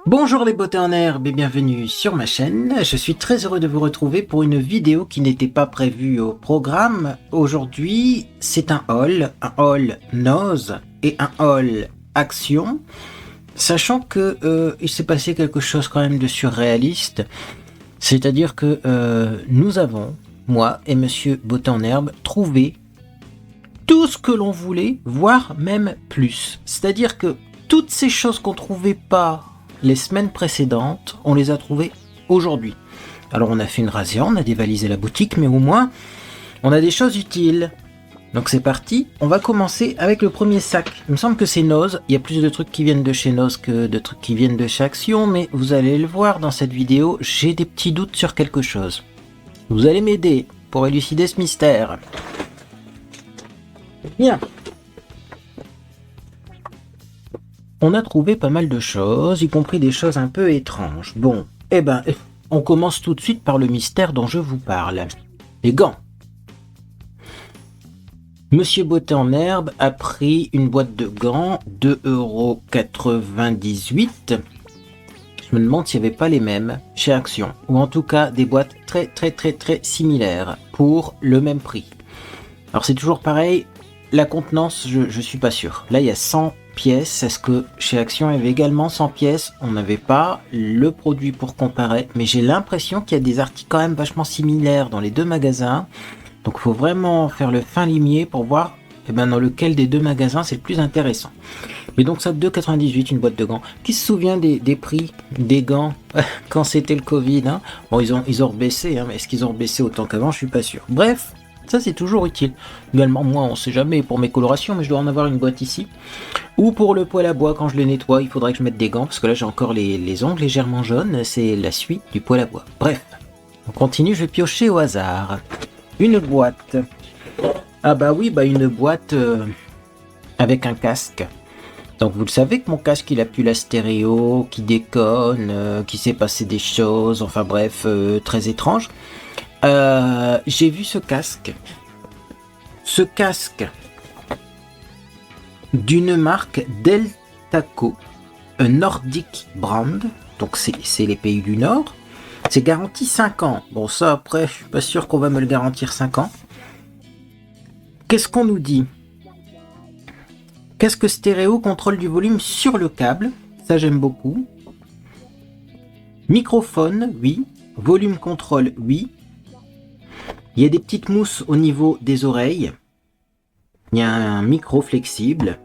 Bonjour les beautés en herbe et bienvenue sur ma chaîne. Je suis très heureux de vous retrouver pour une vidéo qui n'était pas prévue au programme. Aujourd'hui, c'est un haul nose et un haul action. Sachant que il s'est passé quelque chose quand même de surréaliste. C'est-à-dire que nous avons, moi et monsieur beauté en herbe, trouvé tout ce que l'on voulait, voire même plus. C'est-à-dire que toutes ces choses qu'on trouvait pas les semaines précédentes, on les a trouvées aujourd'hui. Alors on a fait une razzia, on a dévalisé la boutique, mais au moins on a des choses utiles. Donc c'est parti, on va commencer avec le premier sac. Il me semble que c'est Nose, il y a plus de trucs qui viennent de chez Nose que de trucs qui viennent de chez Action, mais vous allez le voir dans cette vidéo, j'ai des petits doutes sur quelque chose. Vous allez m'aider pour élucider ce mystère. Bien. On a trouvé pas mal de choses, y compris des choses un peu étranges. Bon, on commence tout de suite par le mystère dont je vous parle. Les gants. Monsieur Beauté en herbe a pris une boîte de gants, 2,98 €. Je me demande s'il n'y avait pas les mêmes chez Action, ou en tout cas des boîtes très similaires pour le même prix. Alors c'est toujours pareil, la contenance, je suis pas sûr. Là il y a 100 pièces, est-ce que chez Action il y avait également 100 pièces? On n'avait pas le produit pour comparer, mais j'ai l'impression qu'il y a des articles quand même vachement similaires dans les deux magasins, donc il faut vraiment faire le fin limier pour voir dans lequel des deux magasins c'est le plus intéressant. Mais donc ça, 2,98 € une boîte de gants. Qui se souvient des prix des gants quand c'était le Covid, hein? Bon, ils ont rebaissé, hein, mais est-ce qu'ils ont rebaissé autant qu'avant? Je suis pas sûr. Bref, ça c'est toujours utile. Également, moi on sait jamais pour mes colorations, mais je dois en avoir une boîte ici. Ou pour le poêle à bois, quand je le nettoie, il faudrait que je mette des gants, parce que là j'ai encore les ongles légèrement jaunes, c'est la suite du poêle à bois. Bref, on continue, je vais piocher au hasard. Une boîte. Ah bah oui, une boîte avec un casque. Donc vous le savez que mon casque il a plus la stéréo, qui déconne, qui s'est passé des choses, enfin bref, très étrange. J'ai vu ce casque. Ce casque d'une marque Deltaco, un Nordic brand, donc c'est les pays du Nord. C'est garanti 5 ans. Bon ça après, je suis pas sûr qu'on va me le garantir 5 ans. Qu'est-ce qu'on nous dit? Casque stéréo, contrôle du volume sur le câble, ça j'aime beaucoup. Microphone, oui. Volume contrôle, oui. Il y a des petites mousses au niveau des oreilles. Il y a un micro flexible.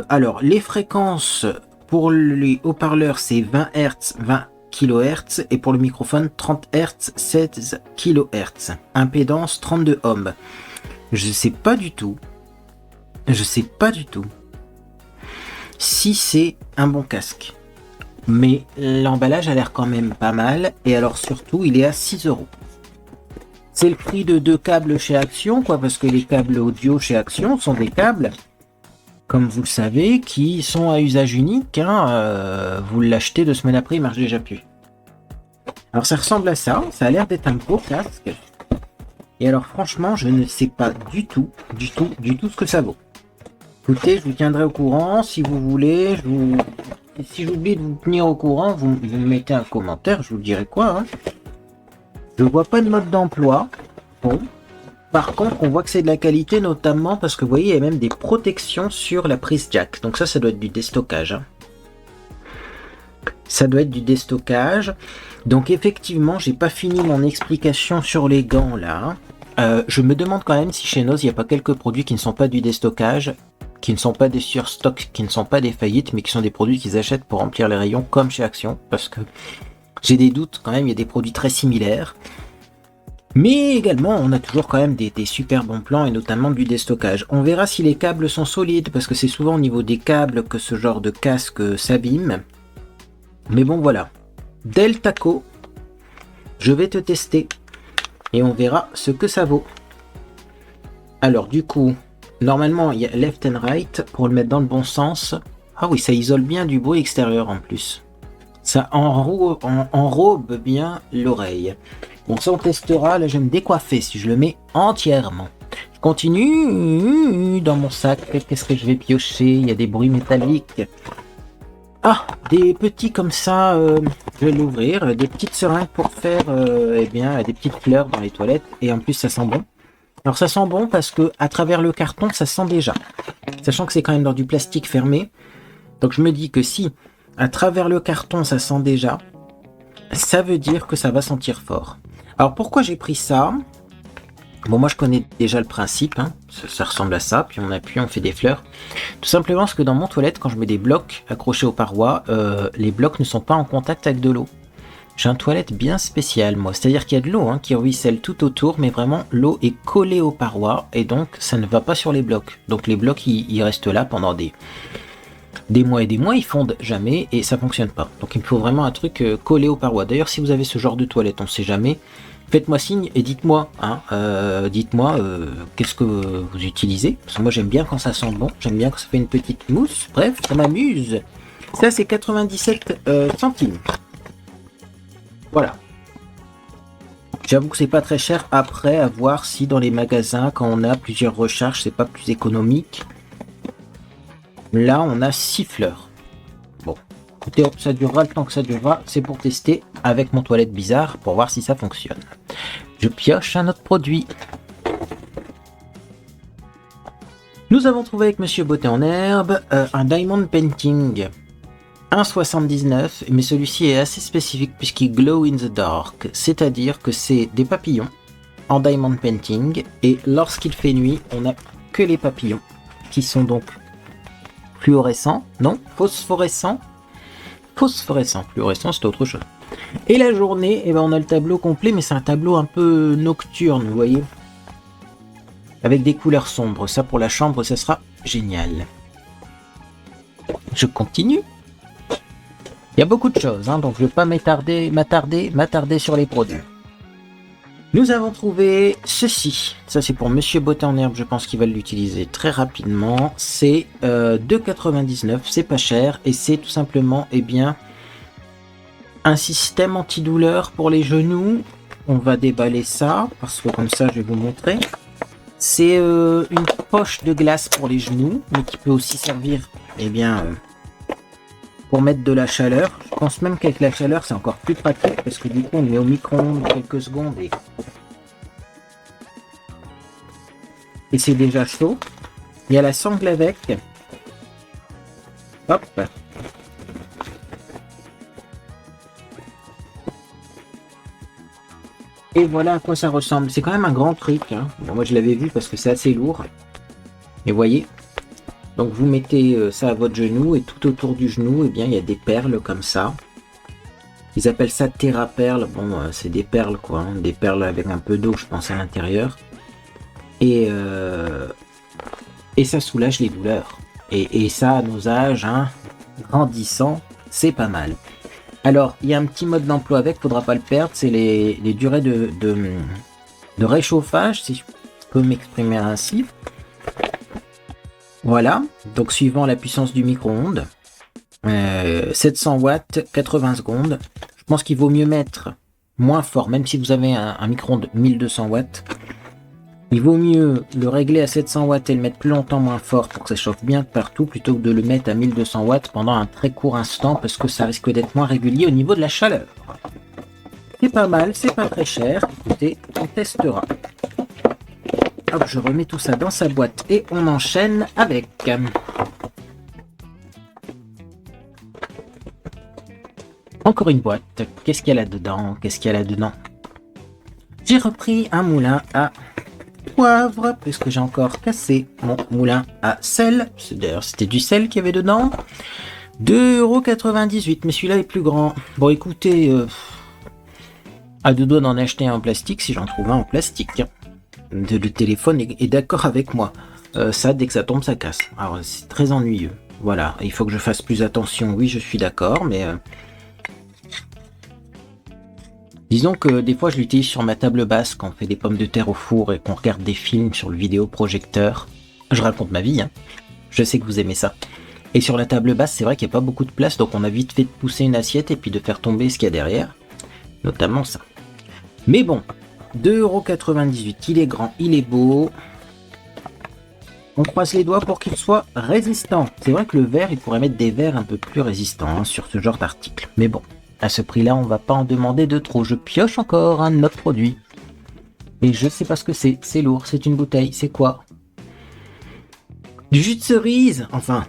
Alors, les fréquences pour les haut-parleurs, c'est 20 Hz, 20 kHz. Et pour le microphone, 30 Hz, 16 kHz. Impédance, 32 ohms. Je sais pas du tout si c'est un bon casque. Mais l'emballage a l'air quand même pas mal. Et alors surtout, il est à 6 €. C'est le prix de 2 câbles chez Action, quoi, parce que les câbles audio chez Action sont des câbles, comme vous le savez, qui sont à usage unique. Hein, vous l'achetez 2 semaines après, il marche déjà plus. Alors ça ressemble à ça. Ça a l'air d'être un gros casque. Et alors franchement, je ne sais pas du tout ce que ça vaut. Écoutez, je vous tiendrai au courant si vous voulez. Si j'oublie de vous tenir au courant, vous me mettez un commentaire, je vous dirai quoi. Hein. Je vois pas de mode d'emploi. Bon. Par contre, on voit que c'est de la qualité, notamment parce que vous voyez, il y a même des protections sur la prise jack. Donc ça doit être du déstockage. Hein. Ça doit être du déstockage. Donc effectivement, j'ai pas fini mon explication sur les gants là. Je me demande quand même si chez Nose, il n'y a pas quelques produits qui ne sont pas du déstockage, qui ne sont pas des surstocks, qui ne sont pas des faillites, mais qui sont des produits qu'ils achètent pour remplir les rayons, comme chez Action, parce que j'ai des doutes quand même, il y a des produits très similaires. Mais également, on a toujours quand même des super bons plans, et notamment du déstockage. On verra si les câbles sont solides, parce que c'est souvent au niveau des câbles que ce genre de casque s'abîme. Mais bon, voilà. Deltaco, je vais te tester, et on verra ce que ça vaut. Alors du coup, normalement il y a left and right pour le mettre dans le bon sens. Ah oui, ça isole bien du bruit extérieur en plus. Ça enrobe bien l'oreille. Bon, ça on testera. Là je vais me décoiffer si je le mets entièrement. Je continue dans mon sac. Qu'est-ce que je vais piocher? Il y a des bruits métalliques. Ah, des petits comme ça, je vais l'ouvrir, des petites seringues pour faire eh bien, des petites fleurs dans les toilettes, et en plus ça sent bon. Alors ça sent bon parce que à travers le carton, ça sent déjà. Sachant que c'est quand même dans du plastique fermé. Donc je me dis que si à travers le carton ça sent déjà, ça veut dire que ça va sentir fort. Alors pourquoi j'ai pris ça? Bon, moi je connais déjà le principe, hein. Ça ressemble à ça, puis on appuie, on fait des fleurs. Tout simplement parce que dans mon toilette, quand je mets des blocs accrochés aux parois, les blocs ne sont pas en contact avec de l'eau. J'ai un toilette bien spécial, moi. C'est-à-dire qu'il y a de l'eau qui ruisselle tout autour, mais vraiment l'eau est collée aux parois, et donc ça ne va pas sur les blocs. Donc les blocs, ils restent là pendant des mois et des mois, ils fondent jamais, et ça fonctionne pas. Donc il me faut vraiment un truc collé aux parois. D'ailleurs, si vous avez ce genre de toilette, on ne sait jamais, faites-moi signe et dites-moi, qu'est-ce que vous utilisez. Parce que moi j'aime bien quand ça sent bon, j'aime bien quand ça fait une petite mousse, bref, ça m'amuse. Ça c'est 97 centimes. Voilà. J'avoue que c'est pas très cher, après à voir si dans les magasins, quand on a plusieurs recharges, c'est pas plus économique. Là on a 6 fleurs. Bon, écoutez, ça durera le temps que ça durera, c'est pour tester avec mon toilette bizarre, pour voir si ça fonctionne. Je pioche un autre produit. Nous avons trouvé avec Monsieur Beauté en Herbe un Diamond Painting 1,79, mais celui-ci est assez spécifique puisqu'il glow in the dark, c'est-à-dire que c'est des papillons en Diamond Painting, et lorsqu'il fait nuit, on n'a que les papillons, qui sont donc fluorescents, non, phosphorescents, fluorescent c'est autre chose. Et la journée, eh ben, on a le tableau complet, mais c'est un tableau un peu nocturne, vous voyez, avec des couleurs sombres. Ça pour la chambre, ça sera génial. Je continue. Il y a beaucoup de choses, donc je ne vais pas m'attarder sur les produits. Nous avons trouvé ceci. Ça c'est pour Monsieur Beauté en Herbe, je pense qu'il va l'utiliser très rapidement. C'est 2,99, c'est pas cher, et c'est tout simplement, eh bien, un système antidouleur pour les genoux. On va déballer ça, parce que comme ça je vais vous montrer. C'est une poche de glace pour les genoux, mais qui peut aussi servir, eh bien, pour mettre de la chaleur. Je pense même qu'avec la chaleur c'est encore plus pratique, parce que du coup on le met au micro-ondes quelques secondes et c'est déjà chaud. Il y a la sangle avec. Hop. Et voilà à quoi ça ressemble. C'est quand même un grand truc. Bon, moi je l'avais vu parce que c'est assez lourd. Et voyez. Donc vous mettez ça à votre genou, et tout autour du genou, eh bien, il y a des perles comme ça. Ils appellent ça Terra-Perles. Bon, c'est des perles quoi. Des perles avec un peu d'eau, je pense, à l'intérieur. Et ça soulage les douleurs. Et ça, à nos âges, grandissant, c'est pas mal. Alors, il y a un petit mode d'emploi avec, faudra pas le perdre, c'est les durées de réchauffage, si je peux m'exprimer ainsi. Voilà, donc suivant la puissance du micro-ondes, 700 watts, 80 secondes. Je pense qu'il vaut mieux mettre moins fort, même si vous avez un micro-ondes 1200 watts. Il vaut mieux le régler à 700 watts et le mettre plus longtemps moins fort pour que ça chauffe bien partout, plutôt que de le mettre à 1200 watts pendant un très court instant, parce que ça risque d'être moins régulier au niveau de la chaleur. C'est pas mal, c'est pas très cher. Écoutez, on testera. Hop, je remets tout ça dans sa boîte et on enchaîne avec. Encore une boîte. Qu'est-ce qu'il y a là-dedans? J'ai repris un moulin à poivre, puisque j'ai encore cassé mon moulin à sel. D'ailleurs, c'était du sel qu'il y avait dedans. 2,98 €, mais celui-là est plus grand. Bon, écoutez, à deux doigts d'en acheter un en plastique, si j'en trouve un en plastique. Le téléphone est d'accord avec moi. Ça, dès que ça tombe, ça casse. Alors, c'est très ennuyeux. Voilà, il faut que je fasse plus attention. Oui, je suis d'accord, mais... disons que des fois je l'utilise sur ma table basse quand on fait des pommes de terre au four et qu'on regarde des films sur le vidéoprojecteur. Je raconte ma vie, Je sais que vous aimez ça. Et sur la table basse, c'est vrai qu'il n'y a pas beaucoup de place, donc on a vite fait de pousser une assiette et puis de faire tomber ce qu'il y a derrière. Notamment ça. Mais bon, 2,98 €, il est grand, il est beau. On croise les doigts pour qu'il soit résistant. C'est vrai que le verre, il pourrait mettre des verres un peu plus résistants hein, sur ce genre d'article. Mais bon, à ce prix-là, on va pas en demander de trop. Je pioche encore un autre produit. Et je sais pas ce que c'est. C'est lourd, c'est une bouteille. C'est quoi? Du jus de cerise. Enfin,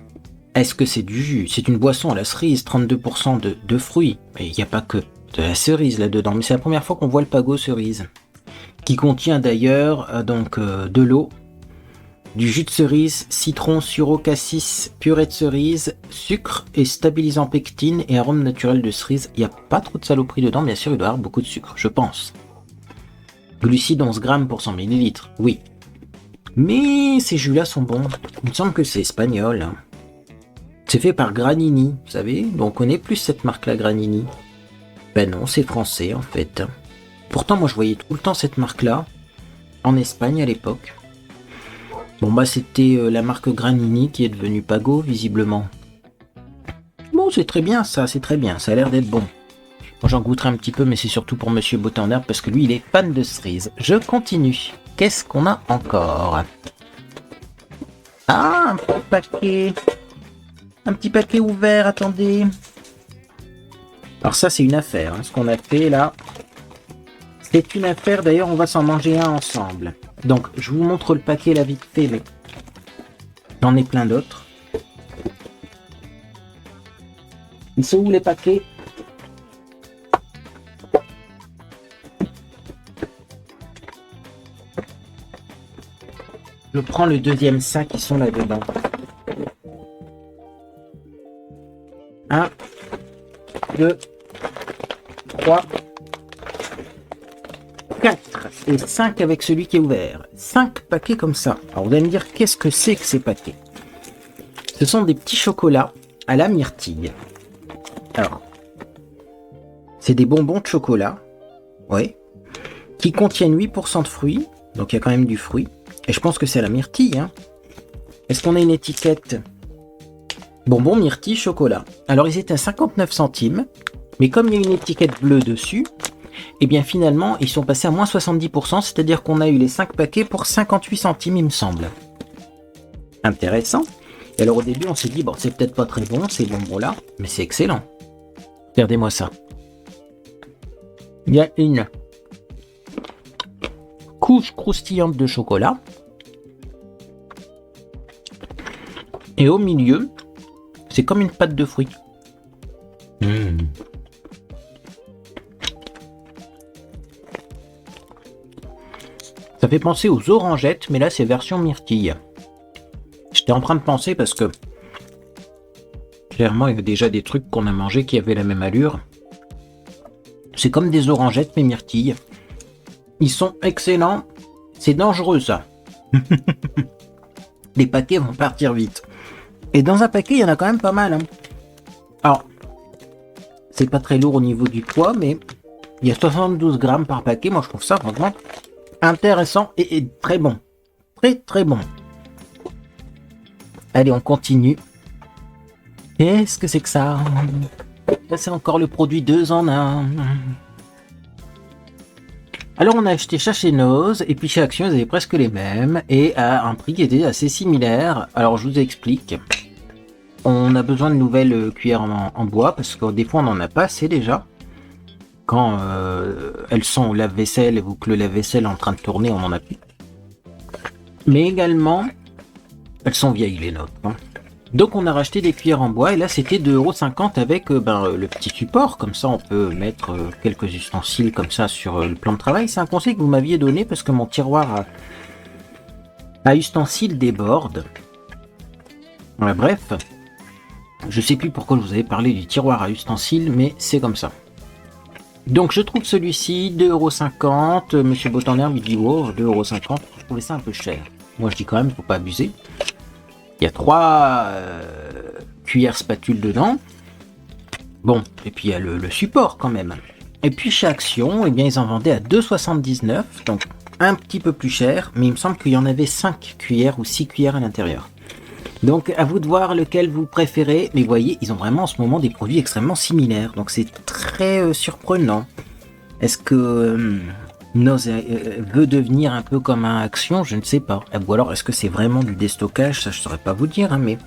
est-ce que c'est du jus? C'est une boisson à la cerise, 32% de fruits. Mais il n'y a pas que de la cerise là-dedans. Mais c'est la première fois qu'on voit le Pago cerise. Qui contient d'ailleurs de l'eau, du jus de cerise, citron, sureau, cassis, purée de cerise, sucre et stabilisant pectine et arôme naturel de cerise. Il n'y a pas trop de saloperie dedans, bien sûr, il doit y avoir beaucoup de sucre, je pense. Glucides 11 grammes pour 100 ml, oui. Mais ces jus-là sont bons. Il me semble que c'est espagnol. C'est fait par Granini, vous savez, donc on connaît plus cette marque-là, Granini. Ben non, c'est français en fait. Pourtant, moi je voyais tout le temps cette marque-là en Espagne à l'époque. Bon bah c'était la marque Granini qui est devenue Pago visiblement. Bon c'est très bien ça, c'est très bien, ça a l'air d'être bon. Moi j'en goûterai un petit peu mais c'est surtout pour Monsieur Bottin en herbe parce que lui il est fan de cerises. Je continue. Qu'est-ce qu'on a encore? Ah un petit paquet. Un petit paquet ouvert, attendez. Alors ça c'est une affaire, hein, ce qu'on a fait là. C'est une affaire, d'ailleurs on va s'en manger un ensemble. Donc je vous montre le paquet là vite fait, mais j'en ai plein d'autres. Ils sont où les paquets? Je prends le deuxième sac qui sont là-dedans. 1, 2, 3, 4 et 5 avec celui qui est ouvert. 5 paquets comme ça. Alors vous allez me dire qu'est-ce que c'est que ces paquets? Ce sont des petits chocolats à la myrtille. Alors, c'est des bonbons de chocolat, ouais, qui contiennent 8% de fruits, donc il y a quand même du fruit. Et je pense que c'est à la myrtille. Hein. Est-ce qu'on a une étiquette? Bonbons myrtille chocolat. Alors ils étaient à 59 centimes, mais comme il y a une étiquette bleue dessus, et bien finalement ils sont passés à moins 70%, c'est-à-dire qu'on a eu les 5 paquets pour 58 centimes il me semble. Intéressant. Et alors au début on s'est dit bon c'est peut-être pas très bon ces bonbons là, mais c'est excellent. Regardez-moi ça. Il y a une couche croustillante de chocolat. Et au milieu, c'est comme une pâte de fruits. Ça fait penser aux orangettes, mais là c'est version myrtille. J'étais en train de penser parce que clairement il y avait déjà des trucs qu'on a mangés qui avaient la même allure. C'est comme des orangettes mais myrtille. Ils sont excellents. C'est dangereux ça. Les paquets vont partir vite. Et dans un paquet, il y en a quand même pas mal. Hein. Alors, c'est pas très lourd au niveau du poids, mais il y a 72 grammes par paquet. Moi, je trouve ça vraiment intéressant et très bon. Très, très bon. Allez, on continue. Qu'est-ce que c'est que ça? Là, c'est encore le produit 2 en 1. Alors on a acheté chez Noz et puis chez Action ils avaient presque les mêmes et à un prix qui était assez similaire. Alors je vous explique. On a besoin de nouvelles cuillères en bois parce que des fois on n'en a pas assez déjà. Quand elles sont au lave-vaisselle et que le lave-vaisselle est en train de tourner, on n'en a plus. Mais également, elles sont vieilles les nôtres. Hein. Donc on a racheté des cuillères en bois et là c'était 2,50 € avec le petit support, comme ça on peut mettre quelques ustensiles comme ça sur le plan de travail. C'est un conseil que vous m'aviez donné parce que mon tiroir à ustensiles déborde. Ouais, bref, je sais plus pourquoi je vous avais parlé du tiroir à ustensiles, mais c'est comme ça. Donc je trouve celui-ci 2,50 €, Monsieur Botanherbe il dit oh 2,50 €, je trouvais ça un peu cher. Moi je dis quand même faut pas abuser. Il y a 3 cuillères spatules dedans. Bon, et puis il y a le support quand même. Et puis chez Action, eh bien, ils en vendaient à 2,79 €, donc un petit peu plus cher, mais il me semble qu'il y en avait 5 cuillères ou 6 cuillères à l'intérieur. Donc à vous de voir lequel vous préférez, mais vous voyez, ils ont vraiment en ce moment des produits extrêmement similaires, donc c'est très surprenant. Est-ce que veut devenir un peu comme un Action, je ne sais pas. Ou alors, est-ce que c'est vraiment du déstockage? Ça, je saurais pas vous dire, hein, mais...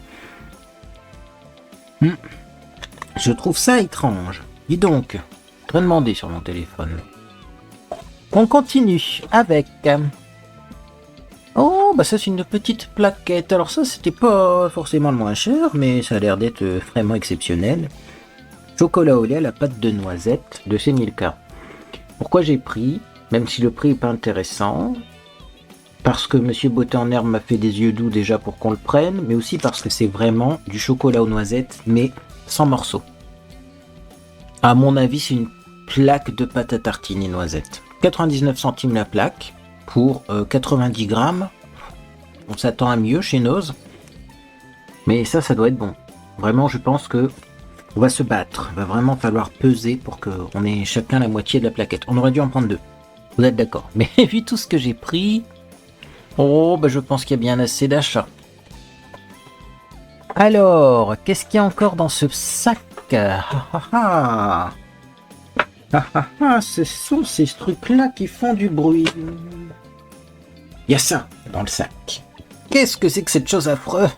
Je trouve ça étrange. Dis donc, je vais demander sur mon téléphone. On continue avec... Oh, bah ça c'est une petite plaquette. Alors ça, c'était pas forcément le moins cher, mais ça a l'air d'être vraiment exceptionnel. Chocolat au lait à la pâte de noisette de chez Milka. Pourquoi j'ai pris, même si le prix est pas intéressant, parce que Monsieur Beauté en herbe m'a fait des yeux doux déjà pour qu'on le prenne, mais aussi parce que c'est vraiment du chocolat aux noisettes, mais sans morceaux. À mon avis, c'est une plaque de pâte à tartiner noisette. 99 centimes la plaque pour 90 grammes. On s'attend à mieux chez Nose. Mais ça doit être bon. Vraiment, je pense que on va se battre. Il va vraiment falloir peser pour qu'on ait chacun la moitié de la plaquette. On aurait dû en prendre 2. Vous êtes d'accord? Mais vu tout ce que j'ai pris, oh, bah je pense qu'il y a bien assez d'achats. Alors, qu'est-ce qu'il y a encore dans ce sac? Ce sont ces trucs-là qui font du bruit. Il y a ça dans le sac. Qu'est-ce que c'est que cette chose affreuse?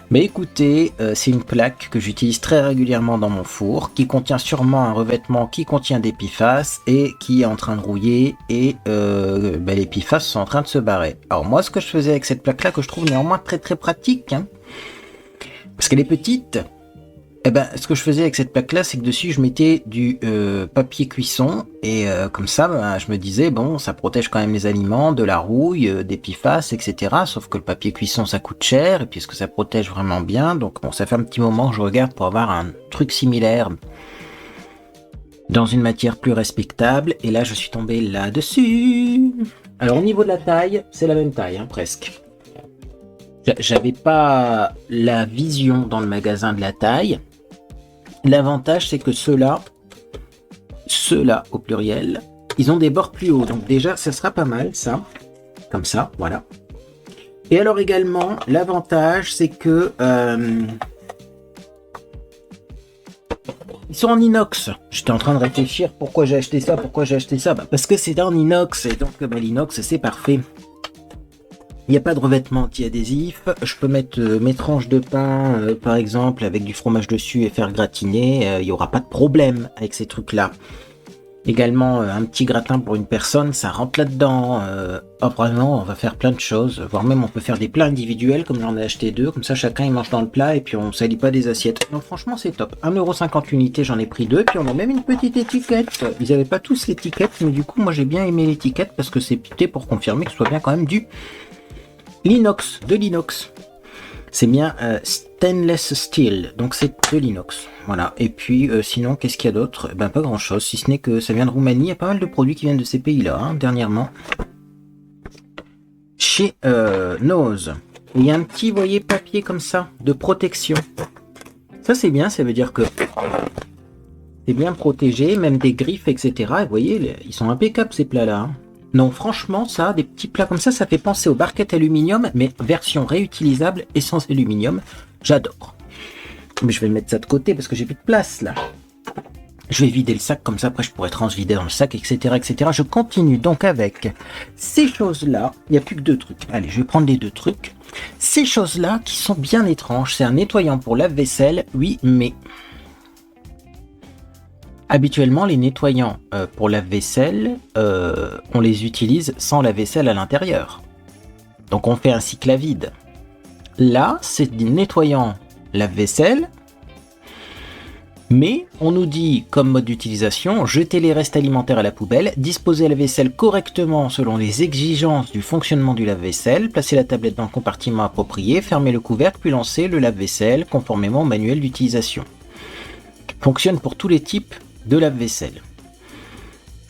Mais écoutez, c'est une plaque que j'utilise très régulièrement dans mon four, qui contient sûrement un revêtement qui contient des PFAS et qui est en train de rouiller et les PFAS sont en train de se barrer. Alors moi, ce que je faisais avec cette plaque-là, que je trouve néanmoins très très pratique, hein, parce qu'elle est petite, ce que je faisais avec cette plaque-là, c'est que dessus, je mettais du papier cuisson et comme ça, je me disais, bon, ça protège quand même les aliments de la rouille, des PFAS, etc. Sauf que le papier cuisson, ça coûte cher et puis est-ce que ça protège vraiment bien? Donc bon, ça fait un petit moment que je regarde pour avoir un truc similaire dans une matière plus respectable et là, je suis tombé là-dessus. Alors au niveau de la taille, c'est la même taille, hein, presque. J'avais pas la vision dans le magasin de la taille. L'avantage, c'est que ceux-là au pluriel, ils ont des bords plus hauts. Donc déjà, ça sera pas mal, ça. Comme ça, voilà. Et alors également, l'avantage, c'est que ils sont en inox. J'étais en train de réfléchir pourquoi j'ai acheté ça, parce que c'est en inox, et donc l'inox, c'est parfait. Il n'y a pas de revêtement anti-adhésif. Je peux mettre mes tranches de pain, par exemple, avec du fromage dessus et faire gratiner. Il n'y aura pas de problème avec ces trucs-là. Également, un petit gratin pour une personne, ça rentre là-dedans. Vraiment, on va faire plein de choses. Voire même, on peut faire des plats individuels, comme j'en ai acheté 2. Comme ça, chacun, il mange dans le plat et puis on ne salit pas des assiettes. Donc franchement, c'est top. 1,50€ unité, j'en ai pris 2. Puis on a même une petite étiquette. Ils n'avaient pas tous l'étiquette, mais du coup, moi, j'ai bien aimé l'étiquette parce que c'est pité pour confirmer que ce soit bien quand même du... de l'inox. C'est bien stainless steel, donc c'est de l'inox. Voilà. Et puis sinon, qu'est-ce qu'il y a d'autre? Pas grand chose, si ce n'est que ça vient de Roumanie. Il y a pas mal de produits qui viennent de ces pays-là, hein, dernièrement. Chez Nose. Il y a un petit, voyez, papier comme ça, de protection. Ça c'est bien, ça veut dire que c'est bien protégé, même des griffes, etc. Et vous voyez, ils sont impeccables ces plats-là, hein. Non, franchement, ça, des petits plats comme ça fait penser aux barquettes aluminium, mais version réutilisable et sans aluminium. J'adore. Mais je vais mettre ça de côté parce que j'ai plus de place, là. Je vais vider le sac, comme ça, après, je pourrais transvider dans le sac, etc., etc. Je continue donc avec ces choses-là. Il n'y a plus que 2 trucs. Allez, je vais prendre les 2 trucs. Ces choses-là qui sont bien étranges. C'est un nettoyant pour lave-vaisselle, oui, mais... Habituellement, les nettoyants pour lave-vaisselle, on les utilise sans la vaisselle à l'intérieur. Donc on fait un cycle à vide. Là, c'est du nettoyant lave-vaisselle, mais on nous dit comme mode d'utilisation, jeter les restes alimentaires à la poubelle, disposer la vaisselle correctement selon les exigences du fonctionnement du lave-vaisselle, placer la tablette dans le compartiment approprié, fermer le couvercle, puis lancer le lave-vaisselle conformément au manuel d'utilisation. Fonctionne pour tous les types de lave-vaisselle.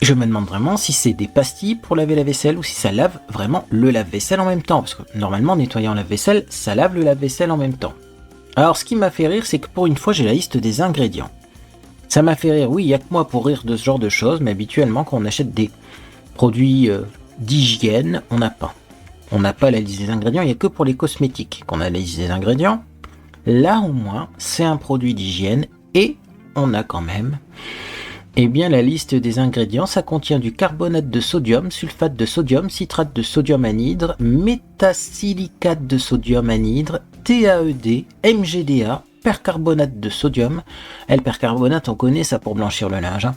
Je me demande vraiment si c'est des pastilles pour laver la vaisselle ou si ça lave vraiment le lave-vaisselle en même temps. Parce que normalement, nettoyant lave-vaisselle, ça lave le lave-vaisselle en même temps. Alors, ce qui m'a fait rire, c'est que pour une fois, j'ai la liste des ingrédients. Ça m'a fait rire, oui, il n'y a que moi pour rire de ce genre de choses, mais habituellement, quand on achète des produits d'hygiène, on n'a pas. On n'a pas la liste des ingrédients, il n'y a que pour les cosmétiques qu'on a la liste des ingrédients. Là, au moins, c'est un produit d'hygiène et on a quand même Eh bien, la liste des ingrédients, ça contient du carbonate de sodium, sulfate de sodium, citrate de sodium anhydre, métasilicate de sodium anhydre, TAED, MGDA, percarbonate de sodium. Le percarbonate, on connaît ça pour blanchir le linge. Hein.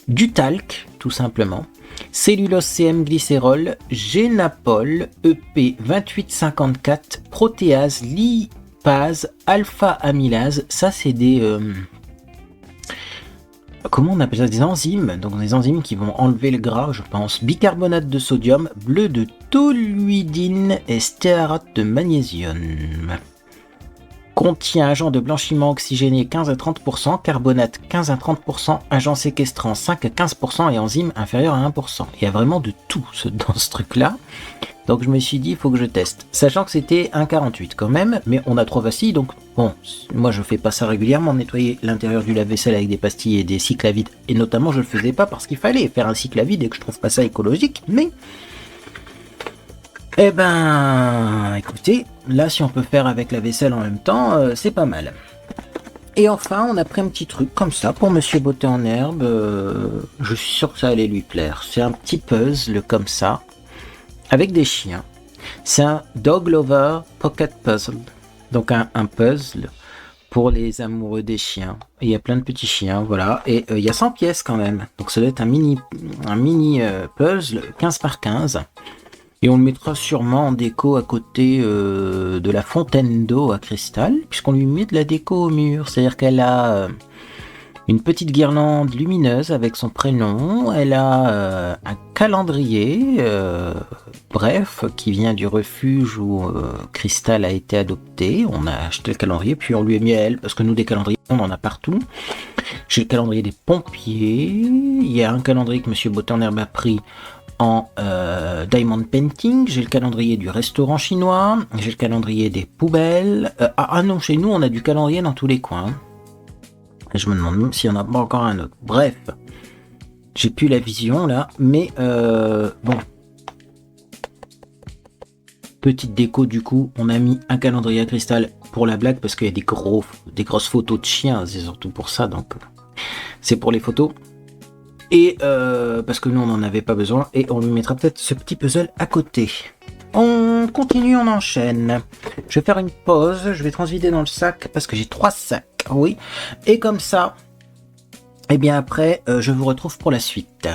Du talc, tout simplement. Cellulose CM glycérol, Génapol, EP 2854, protéase, lipase, alpha-amylase. Ça, c'est des... comment on appelle ça? Des enzymes. Donc des enzymes qui vont enlever le gras, je pense. Bicarbonate de sodium, bleu de toluidine et stéarate de magnésium. Contient agent de blanchiment oxygéné 15 à 30%, carbonate 15 à 30%, agent séquestrant 5 à 15% et enzyme inférieur à 1%. Il y a vraiment de tout dans ce truc-là. Donc je me suis dit, il faut que je teste. Sachant que c'était 1,48 quand même, mais on a 3 pastilles, donc bon, moi je fais pas ça régulièrement, nettoyer l'intérieur du lave-vaisselle avec des pastilles et des cycles à vide. Et notamment je le faisais pas parce qu'il fallait faire un cycle à vide et que je trouve pas ça écologique, mais... Eh ben, écoutez, là si on peut faire avec la vaisselle en même temps, c'est pas mal. Et enfin, on a pris un petit truc comme ça pour Monsieur Beauté en herbe. Je suis sûr que ça allait lui plaire. C'est un petit puzzle comme ça, avec des chiens. C'est un Dog Lover Pocket Puzzle. Donc un puzzle pour les amoureux des chiens. Et il y a plein de petits chiens, voilà. Et il y a 100 pièces quand même. Donc ça doit être un mini puzzle 15 par 15. Et on le mettra sûrement en déco à côté de la fontaine d'eau à cristal, puisqu'on lui met de la déco au mur. C'est-à-dire qu'elle a une petite guirlande lumineuse avec son prénom. Elle a un calendrier, bref, qui vient du refuge où Cristal a été adopté. On a acheté le calendrier, puis on lui a mis à elle, parce que nous, des calendriers, on en a partout. J'ai le calendrier des pompiers. Il y a un calendrier que Monsieur Beauté en herbe a pris en diamond painting, j'ai le calendrier du restaurant chinois, j'ai le calendrier des poubelles. Ah non, chez nous on a du calendrier dans tous les coins. Et je me demande même s'il n'y en a pas encore un autre. Bref, j'ai plus la vision là, mais bon. Petite déco du coup, on a mis un calendrier à cristal pour la blague parce qu'il y a des grosses photos de chiens, c'est surtout pour ça, donc c'est pour les photos. Et parce que nous on n'en avait pas besoin, et on lui mettra peut-être ce petit puzzle à côté. On continue, on enchaîne. Je vais faire une pause, je vais transvider dans le sac parce que j'ai 3 sacs, oui. Et comme ça, et bien après, je vous retrouve pour la suite.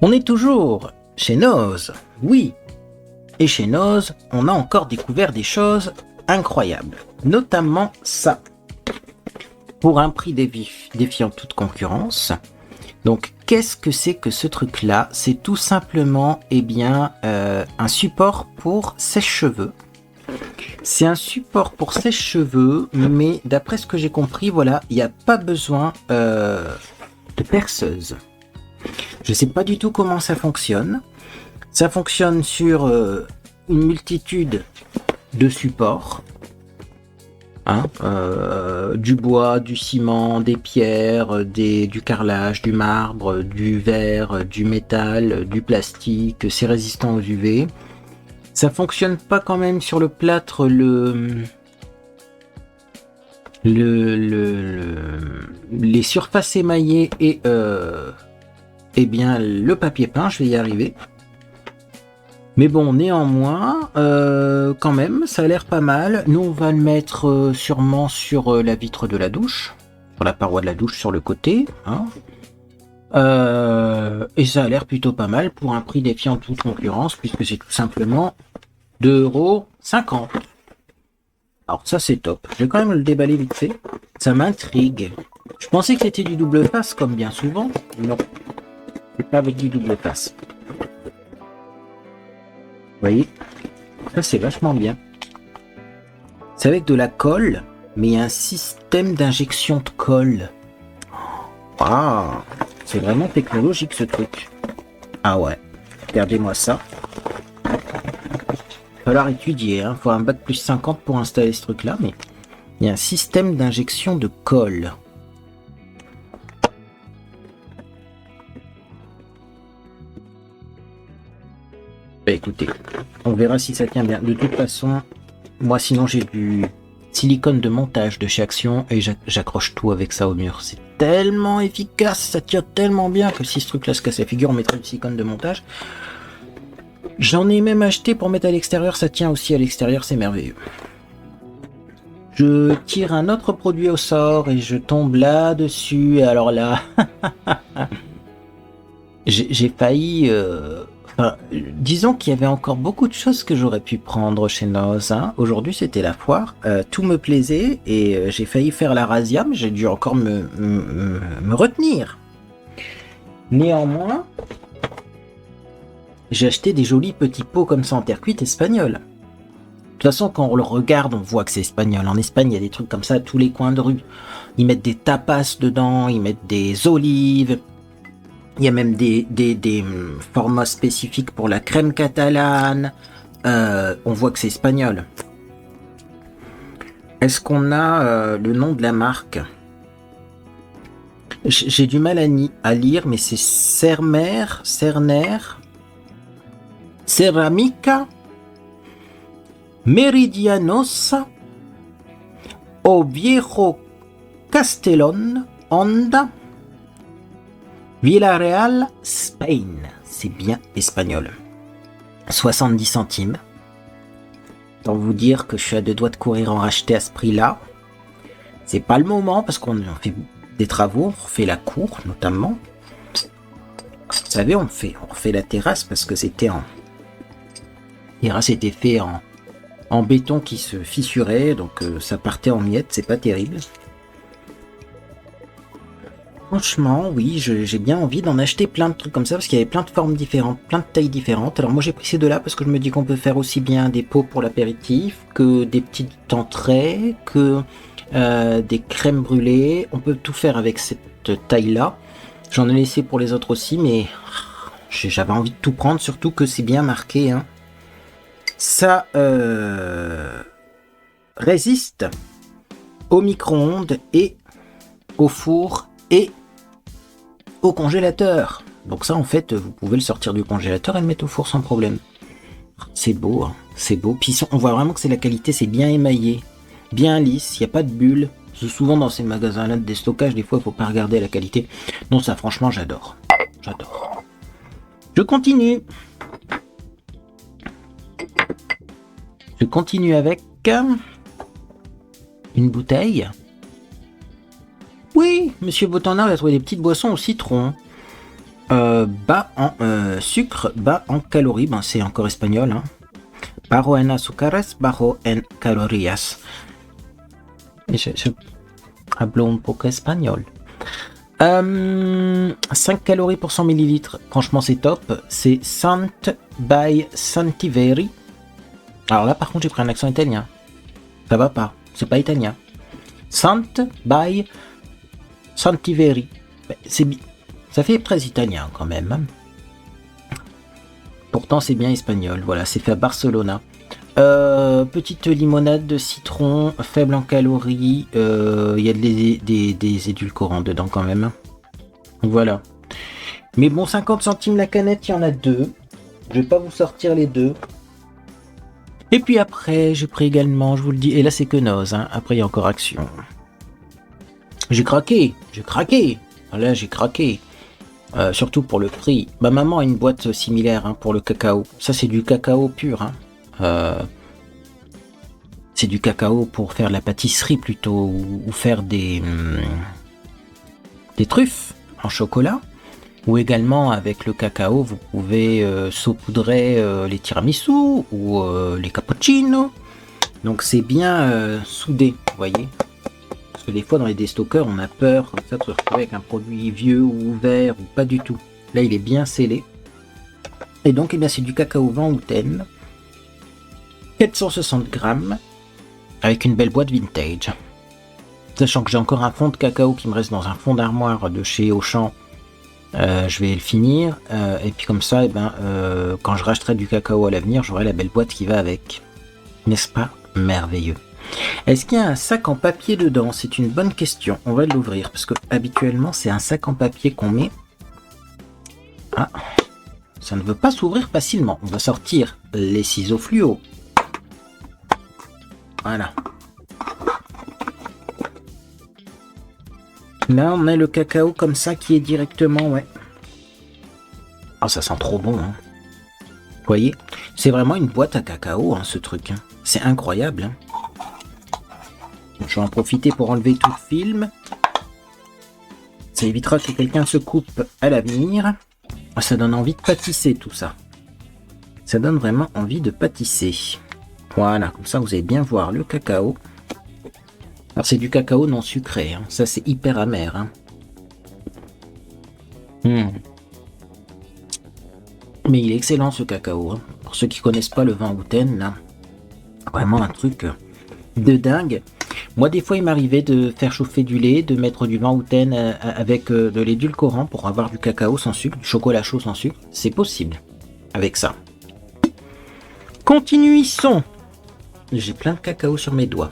On est toujours chez Noz, oui. Et chez Noz, on a encore découvert des choses incroyables, notamment ça. Pour un prix défiant toute concurrence. Donc, qu'est-ce que c'est que ce truc-là? C'est tout simplement, eh bien, un support pour sèche-cheveux. C'est un support pour sèche-cheveux, mais d'après ce que j'ai compris, voilà, il n'y a pas besoin de perceuse. Je ne sais pas du tout comment ça fonctionne. Ça fonctionne sur une multitude de supports. Hein, du bois, du ciment, des pierres, du carrelage, du marbre, du verre, du métal, du plastique, c'est résistant aux UV. Ça fonctionne pas quand même sur le plâtre, les surfaces émaillées et eh bien le papier peint, je vais y arriver. Mais bon, néanmoins, quand même, ça a l'air pas mal. Nous, on va le mettre sûrement sur la vitre de la douche, sur la paroi de la douche sur le côté. Hein. Et ça a l'air plutôt pas mal pour un prix défiant toute concurrence, puisque c'est tout simplement 2,50 €. Alors ça, c'est top. Je vais quand même le déballer vite fait. Ça m'intrigue. Je pensais que c'était du double face, comme bien souvent. Non, c'est pas avec du double face. Vous voyez, ça c'est vachement bien. C'est avec de la colle, mais il y a un système d'injection de colle. Ah, c'est vraiment technologique ce truc. Ah ouais, regardez-moi ça. Il va falloir étudier, hein. Faut un bac plus 50 pour installer ce truc-là, mais il y a un système d'injection de colle. Bah écoutez, on verra si ça tient bien. De toute façon, moi sinon j'ai du silicone de montage de chez Action et j'accroche tout avec ça au mur. C'est tellement efficace, ça tire tellement bien que si ce truc là se casse la figure, on mettrait du silicone de montage. J'en ai même acheté pour mettre à l'extérieur, ça tient aussi à l'extérieur, c'est merveilleux. Je tire un autre produit au sort et je tombe là-dessus, et alors là, j'ai failli... Enfin, disons qu'il y avait encore beaucoup de choses que j'aurais pu prendre chez Noz. Hein. Aujourd'hui, c'était la foire. Tout me plaisait et j'ai failli faire la razzia, mais j'ai dû encore me retenir. Néanmoins, j'ai acheté des jolis petits pots comme ça en terre cuite espagnole. De toute façon, quand on le regarde, on voit que c'est espagnol. En Espagne, il y a des trucs comme ça à tous les coins de rue. Ils mettent des tapas dedans, ils mettent des olives. Il y a même des formats spécifiques pour la crème catalane. On voit que c'est espagnol. Est-ce qu'on a le nom de la marque? J'ai du mal à lire, mais c'est Cerner, Ceramica, Meridianos, O Viejo Castellón, Honda, Villarreal, Spain. C'est bien espagnol. 70 centimes. Tant vous dire que je suis à deux doigts de courir en racheter à ce prix-là. C'est pas le moment parce qu'on fait des travaux, on refait la cour notamment. Vous savez, on refait la terrasse parce que c'était en... La terrasse était fait en béton qui se fissurait, donc ça partait en miettes, c'est pas terrible. Franchement, oui, j'ai bien envie d'en acheter plein de trucs comme ça parce qu'il y avait plein de formes différentes, plein de tailles différentes. Alors moi j'ai pris ces deux-là parce que je me dis qu'on peut faire aussi bien des pots pour l'apéritif que des petites entrées, que des crèmes brûlées. On peut tout faire avec cette taille-là. J'en ai laissé pour les autres aussi, mais j'avais envie de tout prendre, surtout que c'est bien marqué. Hein. Ça résiste au micro-ondes et au four et au congélateur. Donc ça, en fait, vous pouvez le sortir du congélateur et le mettre au four sans problème. C'est beau, hein, c'est beau. Puis on voit vraiment que c'est la qualité, c'est bien émaillé, bien lisse, il n'y a pas de bulles. Souvent dans ces magasins-là de déstockage, des fois, il faut pas regarder la qualité. Non, ça, franchement, j'adore. J'adore. Je continue. Je continue avec une bouteille. Oui, Monsieur Botanard a trouvé des petites boissons au citron. Bas en sucre, bas en calories. Ben, c'est encore espagnol. Hein. Bajo en azúcares, bajo en calorías. Je hablo un poco espagnol. 5 calories pour 100 ml. Franchement, c'est top. C'est Sant by Santiveri. Alors là, par contre, j'ai pris un accent italien. Ça va pas. C'est pas italien. Sant by Santiveri. Ça fait très italien quand même. Pourtant, c'est bien espagnol. Voilà, c'est fait à Barcelona. Petite limonade de citron, faible en calories. Il y a des édulcorants dedans quand même. Voilà. Mais bon, 50 centimes la canette, il y en a deux. Je vais pas vous sortir les deux. Et puis après, j'ai pris également, je vous le dis, et là c'est que Noz, hein. Après il y a encore Action. J'ai craqué. Là j'ai craqué. Surtout pour le prix. Ma maman a une boîte similaire hein, pour le cacao. Ça c'est du cacao pur. Hein. C'est du cacao pour faire la pâtisserie plutôt, ou faire des truffes en chocolat. Ou également avec le cacao, vous pouvez saupoudrer les tiramisu ou les cappuccinos. Donc c'est bien soudé, vous voyez. Parce que des fois dans les déstockeurs, on a peur comme ça de se retrouver avec un produit vieux ou ouvert ou pas du tout. Là, il est bien scellé. Et donc, eh bien, c'est du cacao vent ou thème. 460 grammes avec une belle boîte vintage. Sachant que j'ai encore un fond de cacao qui me reste dans un fond d'armoire de chez Auchan. Je vais le finir et puis comme ça, quand je rachèterai du cacao à l'avenir, j'aurai la belle boîte qui va avec. N'est-ce pas merveilleux? Est-ce qu'il y a un sac en papier dedans? C'est une bonne question. On va l'ouvrir parce que habituellement c'est un sac en papier qu'on met. Ah, ça ne veut pas s'ouvrir facilement. On va sortir les ciseaux fluo. Voilà. Là, on a le cacao comme ça qui est directement, ouais. Ah, ça sent trop bon, hein. Vous voyez, c'est vraiment une boîte à cacao, hein, ce truc. Hein. C'est incroyable. Hein. Je vais en profiter pour enlever tout le film. Ça évitera que quelqu'un se coupe à l'avenir. Ça donne envie de pâtisser, tout ça. Ça donne vraiment envie de pâtisser. Voilà, comme ça, vous allez bien voir le cacao. Alors, c'est du cacao non sucré. Hein. Ça, c'est hyper amer. Hein. Mais il est excellent ce cacao. Hein. Pour ceux qui connaissent pas le vin Outen, là, vraiment un truc de dingue. Moi, des fois, il m'arrivait de faire chauffer du lait, de mettre du vin Outen avec de l'édulcorant pour avoir du cacao sans sucre, du chocolat chaud sans sucre. C'est possible avec ça. Continuons. J'ai plein de cacao sur mes doigts.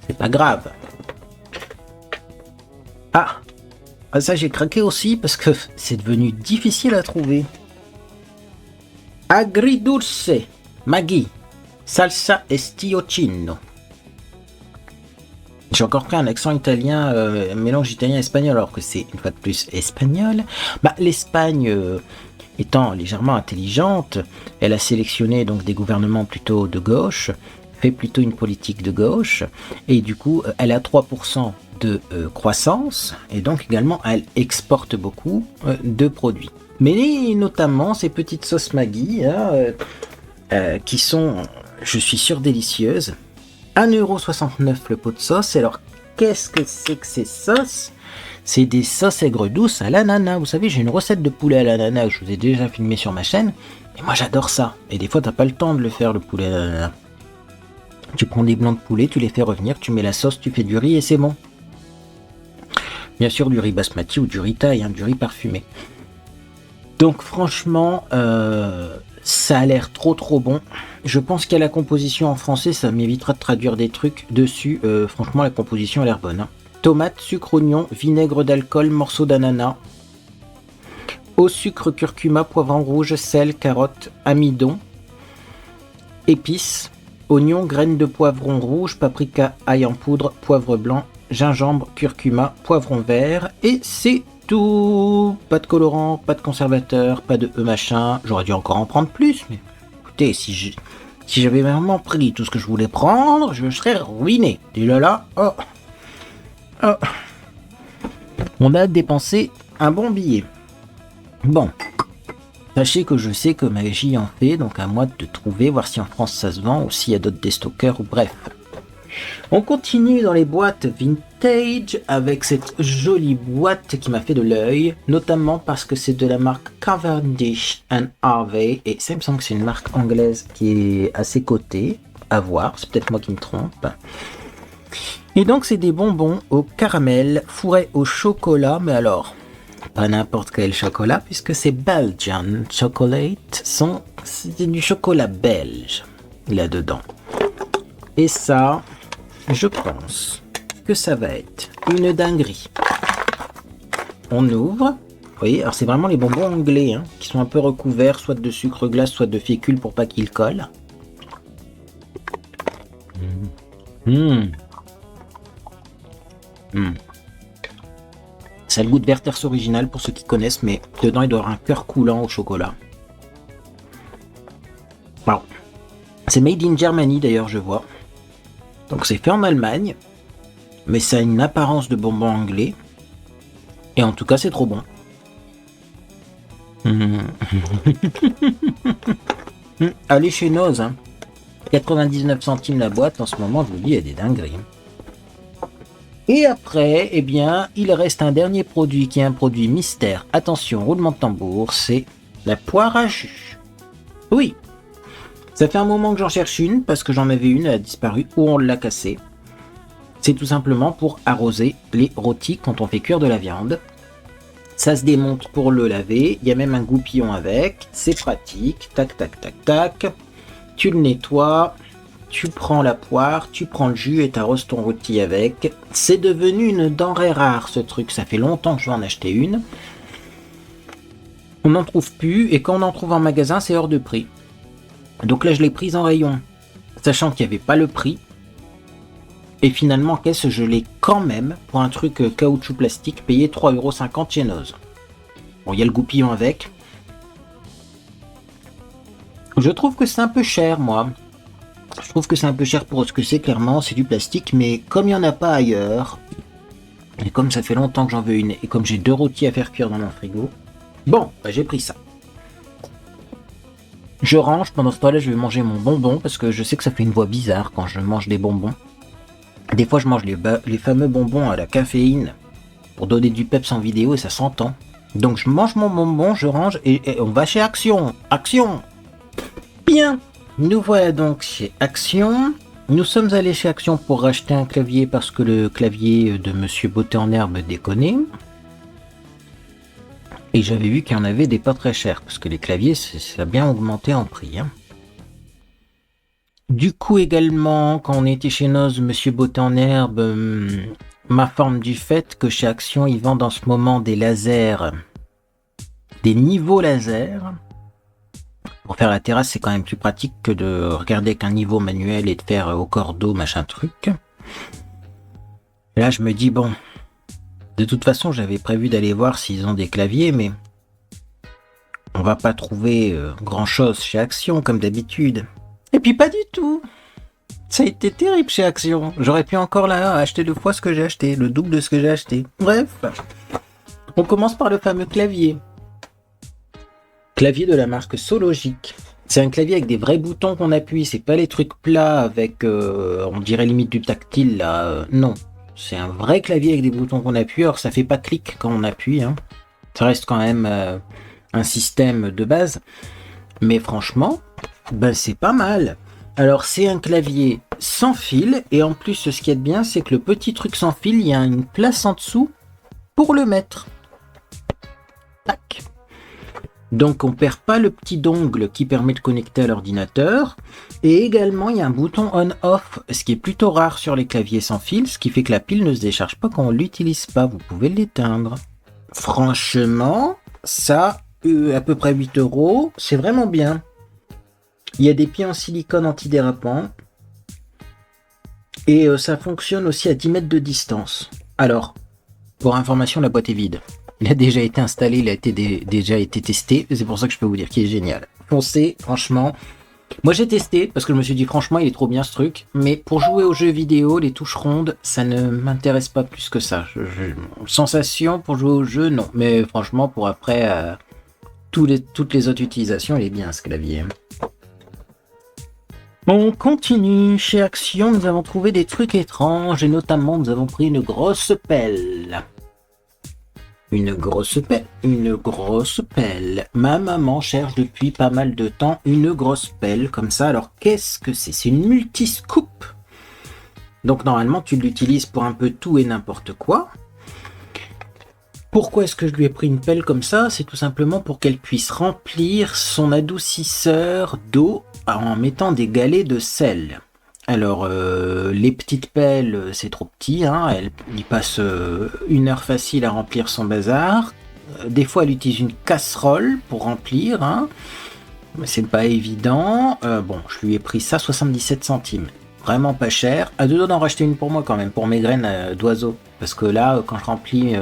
C'est pas grave. Ah, ça j'ai craqué aussi parce que c'est devenu difficile à trouver. Agridulce, Maggi, salsa estioccino. J'ai encore pris un accent italien, mélange italien-espagnol, alors que c'est une fois de plus espagnol. Bah, l'Espagne, étant légèrement intelligente, elle a sélectionné donc des gouvernements plutôt de gauche, fait plutôt une politique de gauche, et du coup, elle a 3% de croissance, et donc également, elle exporte beaucoup de produits. Mais notamment ces petites sauces Maggi, hein, qui sont, je suis sûr, délicieuses. 1,69€ le pot de sauce. Alors, qu'est-ce que c'est que ces sauces? C'est des sauces aigres douces à l'ananas. Vous savez, j'ai une recette de poulet à l'ananas que je vous ai déjà filmé sur ma chaîne. Et moi, j'adore ça. Et des fois, t'as pas le temps de le faire, le poulet à l'ananas. Tu prends des blancs de poulet, tu les fais revenir, tu mets la sauce, tu fais du riz et c'est bon. Bien sûr, du riz basmati ou du riz thaï, hein, du riz parfumé. Donc franchement, ça a l'air trop bon. Je pense qu'à la composition en français, ça m'évitera de traduire des trucs dessus. Franchement, la composition a l'air bonne. Hein. Tomate, sucre, oignon, vinaigre d'alcool, morceau d'ananas, eau, sucre, curcuma, poivron rouge, sel, carotte, amidon, épices, oignons, graines de poivron rouge, paprika, ail en poudre, poivre blanc, gingembre, curcuma, poivron vert, et c'est tout. Pas de colorant, pas de conservateur, pas de machin. J'aurais dû encore en prendre plus, mais écoutez, si j'avais vraiment pris tout ce que je voulais prendre, je serais ruiné. Et là, oh. On a dépensé un bon billet. Bon, sachez que je sais que Maggi en fait, donc à moi de trouver, voir si en France ça se vend ou s'il y a d'autres déstockers ou bref. On continue dans les boîtes vintage avec cette jolie boîte qui m'a fait de l'œil, notamment parce que c'est de la marque Cavendish & Harvey et ça me semble que c'est une marque anglaise qui est assez cotée, à voir, c'est peut-être moi qui me trompe. Et donc c'est des bonbons au caramel fourrés au chocolat, mais alors pas n'importe quel chocolat puisque c'est Belgian Chocolate, c'est du chocolat belge là-dedans. Et ça, je pense que ça va être une dinguerie. On ouvre. Vous voyez, alors c'est vraiment les bonbons anglais hein, qui sont un peu recouverts soit de sucre glace, soit de fécule pour pas qu'ils collent. Ça a le goût de Werther's original pour ceux qui connaissent, mais dedans il doit y avoir un cœur coulant au chocolat. Wow. C'est made in Germany d'ailleurs, je vois. Donc c'est fait en Allemagne, mais ça a une apparence de bonbon anglais. Et en tout cas, c'est trop bon. Allez chez Noz, hein. 99 centimes la boîte, en ce moment, je vous dis, il y a des dingueries. Et après, eh bien, il reste un dernier produit qui est un produit mystère. Attention, roulement de tambour, c'est la poire à jus. Oui. Ça fait un moment que j'en cherche une, parce que j'en avais une, elle a disparu, ou on l'a cassée. C'est tout simplement pour arroser les rôtis quand on fait cuire de la viande. Ça se démonte pour le laver, il y a même un goupillon avec, c'est pratique, tac tac tac tac. Tu le nettoies, tu prends la poire, tu prends le jus et t'arroses ton rôti avec. C'est devenu une denrée rare ce truc, ça fait longtemps que je vais en acheter une. On n'en trouve plus, et quand on en trouve en magasin, c'est hors de prix. Donc là, je l'ai prise en rayon, sachant qu'il n'y avait pas le prix. Et finalement, qu'est-ce que je l'ai quand même, pour un truc caoutchouc plastique, payer 3,50€ chez Noz. Bon, il y a le goupillon avec. Je trouve que c'est un peu cher, moi. Je trouve que c'est un peu cher pour ce que c'est, clairement, c'est du plastique, mais comme il n'y en a pas ailleurs, et comme ça fait longtemps que j'en veux une, et comme j'ai 2 rôtis à faire cuire dans mon frigo, bon, bah, j'ai pris ça. Je range, pendant ce temps-là, je vais manger mon bonbon, parce que je sais que ça fait une voix bizarre quand je mange des bonbons. Des fois, je mange les fameux bonbons à la caféine, pour donner du peps en vidéo, et ça s'entend. Donc je mange mon bonbon, je range, et on va chez Action. Action! Bien! Nous voilà donc chez Action. Nous sommes allés chez Action pour racheter un clavier parce que le clavier de Monsieur Beauté en Herbe déconnait. Et j'avais vu qu'il y en avait des pas très chers parce que les claviers, ça a bien augmenté en prix. Hein. Du coup également, quand on était chez Noz, Monsieur Beauté en Herbe m'informe du fait que chez Action, ils vendent en ce moment des lasers, des niveaux laser. Pour faire la terrasse, c'est quand même plus pratique que de regarder avec un niveau manuel et de faire au cordeau, machin truc. Et là, je me dis, bon, de toute façon, j'avais prévu d'aller voir s'ils ont des claviers, mais on va pas trouver grand-chose chez Action, comme d'habitude. Et puis pas du tout. Ça a été terrible chez Action. J'aurais pu encore là acheter 2 fois ce que j'ai acheté, le double de ce que j'ai acheté. Bref, on commence par le fameux clavier. Clavier de la marque Sologic. C'est un clavier avec des vrais boutons qu'on appuie, c'est pas les trucs plats avec, on dirait limite du tactile là, non. C'est un vrai clavier avec des boutons qu'on appuie, alors ça fait pas clic quand on appuie, hein. Ça reste quand même un système de base, mais franchement, ben c'est pas mal. Alors c'est un clavier sans fil, et en plus ce qui est bien, c'est que le petit truc sans fil, il y a une place en dessous pour le mettre. Tac. Donc on perd pas le petit dongle qui permet de connecter à l'ordinateur. Et également il y a un bouton on-off, ce qui est plutôt rare sur les claviers sans fil, ce qui fait que la pile ne se décharge pas quand on l'utilise pas, vous pouvez l'éteindre. Franchement, ça, à peu près 8€, c'est vraiment bien. Il y a des pieds en silicone antidérapant. Et ça fonctionne aussi à 10 mètres de distance. Alors, pour information, la boîte est vide. Il a déjà été installé, il a été déjà été testé. C'est pour ça que je peux vous dire qu'il est génial. Foncez, franchement. Moi j'ai testé parce que je me suis dit franchement il est trop bien ce truc. Mais pour jouer aux jeux vidéo, les touches rondes, ça ne m'intéresse pas plus que ça. Sensation pour jouer aux jeux, non. Mais franchement pour après, toutes les autres utilisations, il est bien ce clavier. On continue. Chez Action, nous avons trouvé des trucs étranges et notamment nous avons pris une grosse pelle. Une grosse pelle. Ma maman cherche depuis pas mal de temps une grosse pelle comme ça. Alors qu'est-ce que c'est? C'est une multiscoop. Donc normalement tu l'utilises pour un peu tout et n'importe quoi. Pourquoi est-ce que je lui ai pris une pelle comme ça? C'est tout simplement pour qu'elle puisse remplir son adoucisseur d'eau en mettant des galets de sel. Alors, les petites pelles, c'est trop petit, hein, il passe 1 heure facile à remplir son bazar. Des fois, elle utilise une casserole pour remplir, hein, mais c'est pas évident. Bon, je lui ai pris ça 77 centimes. Vraiment pas cher. À 2 doigts d'en racheter une pour moi quand même, pour mes graines d'oiseaux. Parce que là, quand je remplis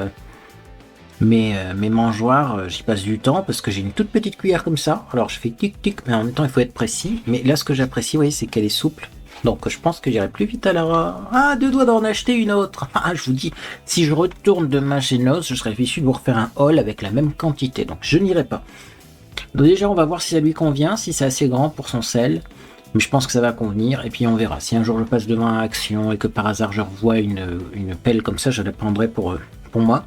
mes mangeoires, j'y passe du temps parce que j'ai une toute petite cuillère comme ça. Alors, je fais tic-tic, mais en même temps, il faut être précis. Mais là, ce que j'apprécie, oui, c'est qu'elle est souple. Donc je pense que j'irai plus vite à la... Ah, 2 doigts d'en acheter une autre. Ah, je vous dis, si je retourne demain chez Noz, je serais fichu de vous refaire un haul avec la même quantité. Donc je n'irai pas. Donc déjà, on va voir si ça lui convient, si c'est assez grand pour son sel. Mais je pense que ça va convenir. Et puis on verra. Si un jour je passe devant un Action et que par hasard je revois une pelle comme ça, je la prendrai pour moi.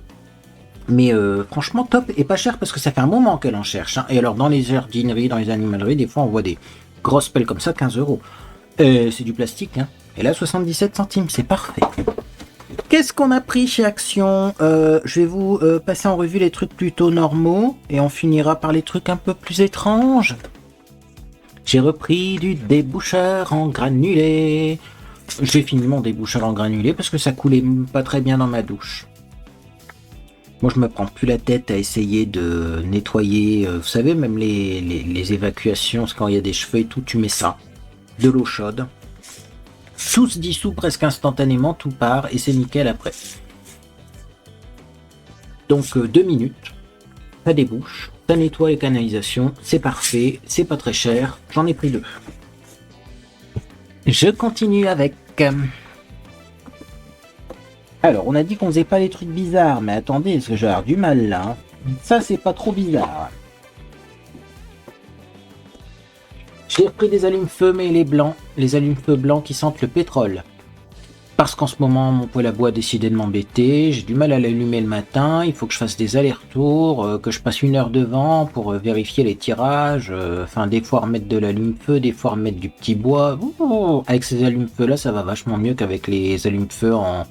Mais franchement, top et pas cher parce que ça fait un moment qu'elle en cherche. Hein. Et alors dans les jardineries, dans les animaleries, des fois on voit des grosses pelles comme ça, 15€. C'est du plastique, hein. Et là, 77 centimes, c'est parfait. Qu'est-ce qu'on a pris chez Action? Je vais vous passer en revue les trucs plutôt normaux, et on finira par les trucs un peu plus étranges. J'ai repris du déboucheur en granulé. J'ai fini mon déboucheur en granulé parce que ça coulait pas très bien dans ma douche. Moi, je me prends plus la tête à essayer de nettoyer, vous savez, même les évacuations, quand il y a des cheveux et tout, tu mets ça. De l'eau chaude. Tout se dissout presque instantanément, tout part et c'est nickel après. Donc 2 minutes, ça débouche, ça nettoie les canalisations, c'est parfait, c'est pas très cher, j'en ai pris 2. Je continue avec... Alors, on a dit qu'on faisait pas les trucs bizarres, mais attendez, parce que j'ai l'air du mal là. Ça, c'est pas trop bizarre. J'ai repris des allumes-feu, mais les allumes-feu blancs qui sentent le pétrole. Parce qu'en ce moment, mon poêle à bois a décidé de m'embêter, j'ai du mal à l'allumer le matin, il faut que je fasse des allers-retours, que je passe 1 heure devant pour vérifier les tirages, des fois remettre de l'allume-feu, des fois remettre du petit bois. Avec ces allumes-feu là, ça va vachement mieux qu'avec les allumes-feu en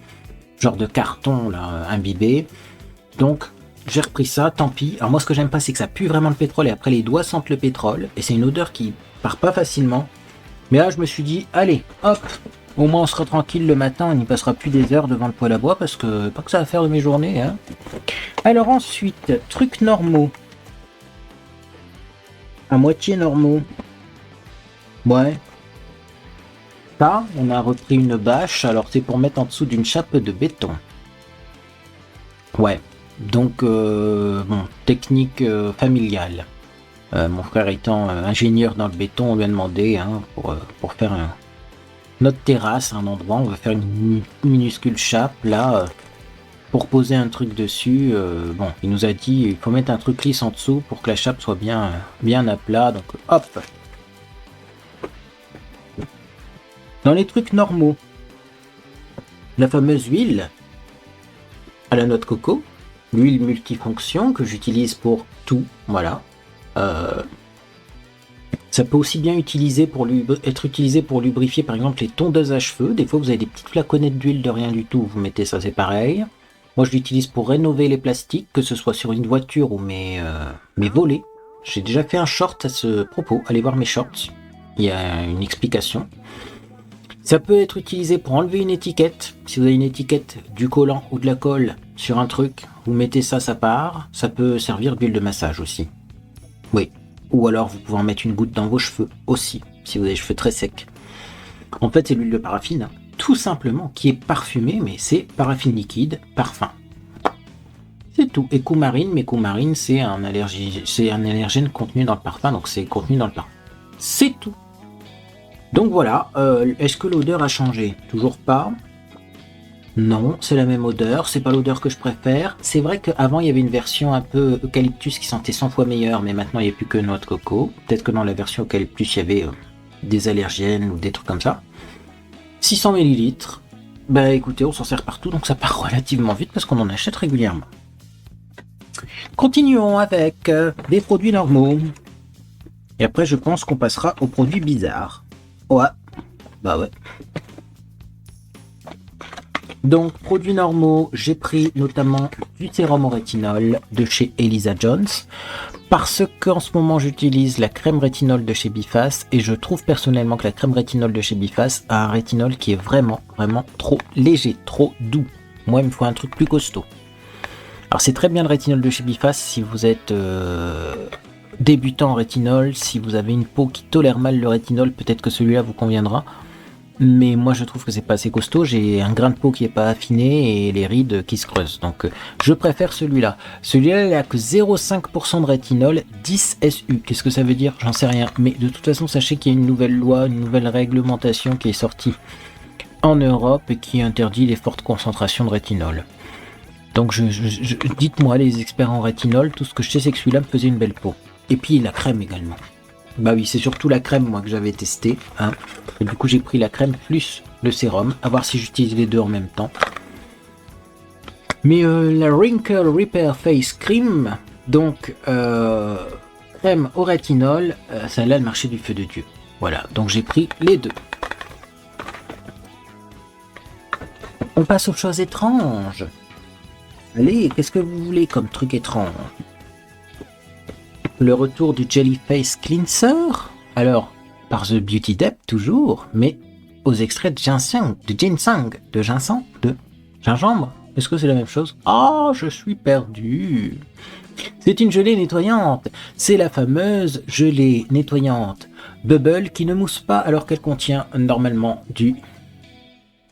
genre de carton là, imbibé. Donc j'ai repris ça, tant pis. Alors moi ce que j'aime pas c'est que ça pue vraiment le pétrole et après les doigts sentent le pétrole et c'est une odeur qui part pas facilement. Mais là je me suis dit allez hop, au moins on sera tranquille le matin, on n'y passera plus des heures devant le poêle à bois parce que pas que ça va faire de mes journées hein. Alors ensuite, trucs normaux. À moitié normaux. Ouais. Ça, on a repris une bâche, alors c'est pour mettre en dessous d'une chape de béton. Ouais, donc technique familiale. Mon frère étant ingénieur dans le béton, on lui a demandé pour faire notre terrasse, un endroit, on va faire une minuscule chape là, pour poser un truc dessus. Il nous a dit il faut mettre un truc lisse en dessous pour que la chape soit bien à plat, donc hop. Dans les trucs normaux, la fameuse huile à la noix de coco, l'huile multifonction que j'utilise pour tout, voilà. Ça peut aussi bien être utilisé pour lubrifier par exemple les tondeuses à cheveux. Des fois vous avez des petites flaconnettes d'huile de rien du tout, vous mettez ça, c'est pareil. Moi je l'utilise pour rénover les plastiques, que ce soit sur une voiture ou mes volets. J'ai déjà fait un short à ce propos, allez voir mes shorts, il y a une explication. Ça peut être utilisé pour enlever une étiquette. Si vous avez une étiquette, du collant ou de la colle sur un truc, vous mettez ça, ça part. Ça peut servir d'huile de massage aussi. Oui. Ou alors vous pouvez en mettre une goutte dans vos cheveux aussi, si vous avez les cheveux très secs. En fait, c'est l'huile de paraffine, hein, tout simplement, qui est parfumée, mais c'est paraffine liquide, parfum. C'est tout. Et coumarine, mais coumarine, c'est un allergène contenu dans le parfum, donc c'est contenu dans le parfum. C'est tout. Donc voilà, est-ce que l'odeur a changé? Toujours pas. Non, c'est la même odeur, c'est pas l'odeur que je préfère. C'est vrai qu'avant il y avait une version un peu eucalyptus qui sentait 100 fois meilleure, mais maintenant il n'y a plus que noix de coco. Peut-être que dans la version eucalyptus il y avait des allergènes ou des trucs comme ça. 600 ml, bah écoutez, on s'en sert partout, donc ça part relativement vite parce qu'on en achète régulièrement. Continuons avec des produits normaux. Et après je pense qu'on passera aux produits bizarres. Ouais, bah ouais. Donc, produits normaux, j'ai pris notamment du sérum au rétinol de chez Elisa Jones, parce qu'en ce moment j'utilise la crème rétinol de chez Biface, et je trouve personnellement que la crème rétinol de chez Biface a un rétinol qui est vraiment trop léger, trop doux. Moi, il me faut un truc plus costaud. Alors, c'est très bien le rétinol de chez Biface si vous êtes débutant en rétinol, si vous avez une peau qui tolère mal le rétinol, peut-être que celui-là vous conviendra. Mais moi je trouve que c'est pas assez costaud, j'ai un grain de peau qui est pas affiné et les rides qui se creusent. Donc je préfère celui-là. Celui-là il a que 0,5% de rétinol, 10 SU. Qu'est-ce que ça veut dire? J'en sais rien. Mais de toute façon sachez qu'il y a une nouvelle loi, une nouvelle réglementation qui est sortie en Europe et qui interdit les fortes concentrations de rétinol. Donc dites-moi les experts en rétinol, tout ce que je sais c'est que celui-là me faisait une belle peau. Et puis la crème également. Bah oui, c'est surtout la crème moi que j'avais testé. Hein. Et du coup j'ai pris la crème plus le sérum, à voir si j'utilise les deux en même temps. Mais la Wrinkle Repair Face Cream, donc crème au rétinol, celle-là elle marchait du feu de Dieu. Voilà, donc j'ai pris les deux. On passe aux choses étranges. Allez, qu'est-ce que vous voulez comme truc étrange? Le retour du Jelly Face Cleanser. Alors, par The Beauty Dep toujours, mais aux extraits de ginseng, de gingembre. Est-ce que c'est la même chose? Ah, je suis perdu. C'est une gelée nettoyante. C'est la fameuse gelée nettoyante Bubble qui ne mousse pas alors qu'elle contient normalement du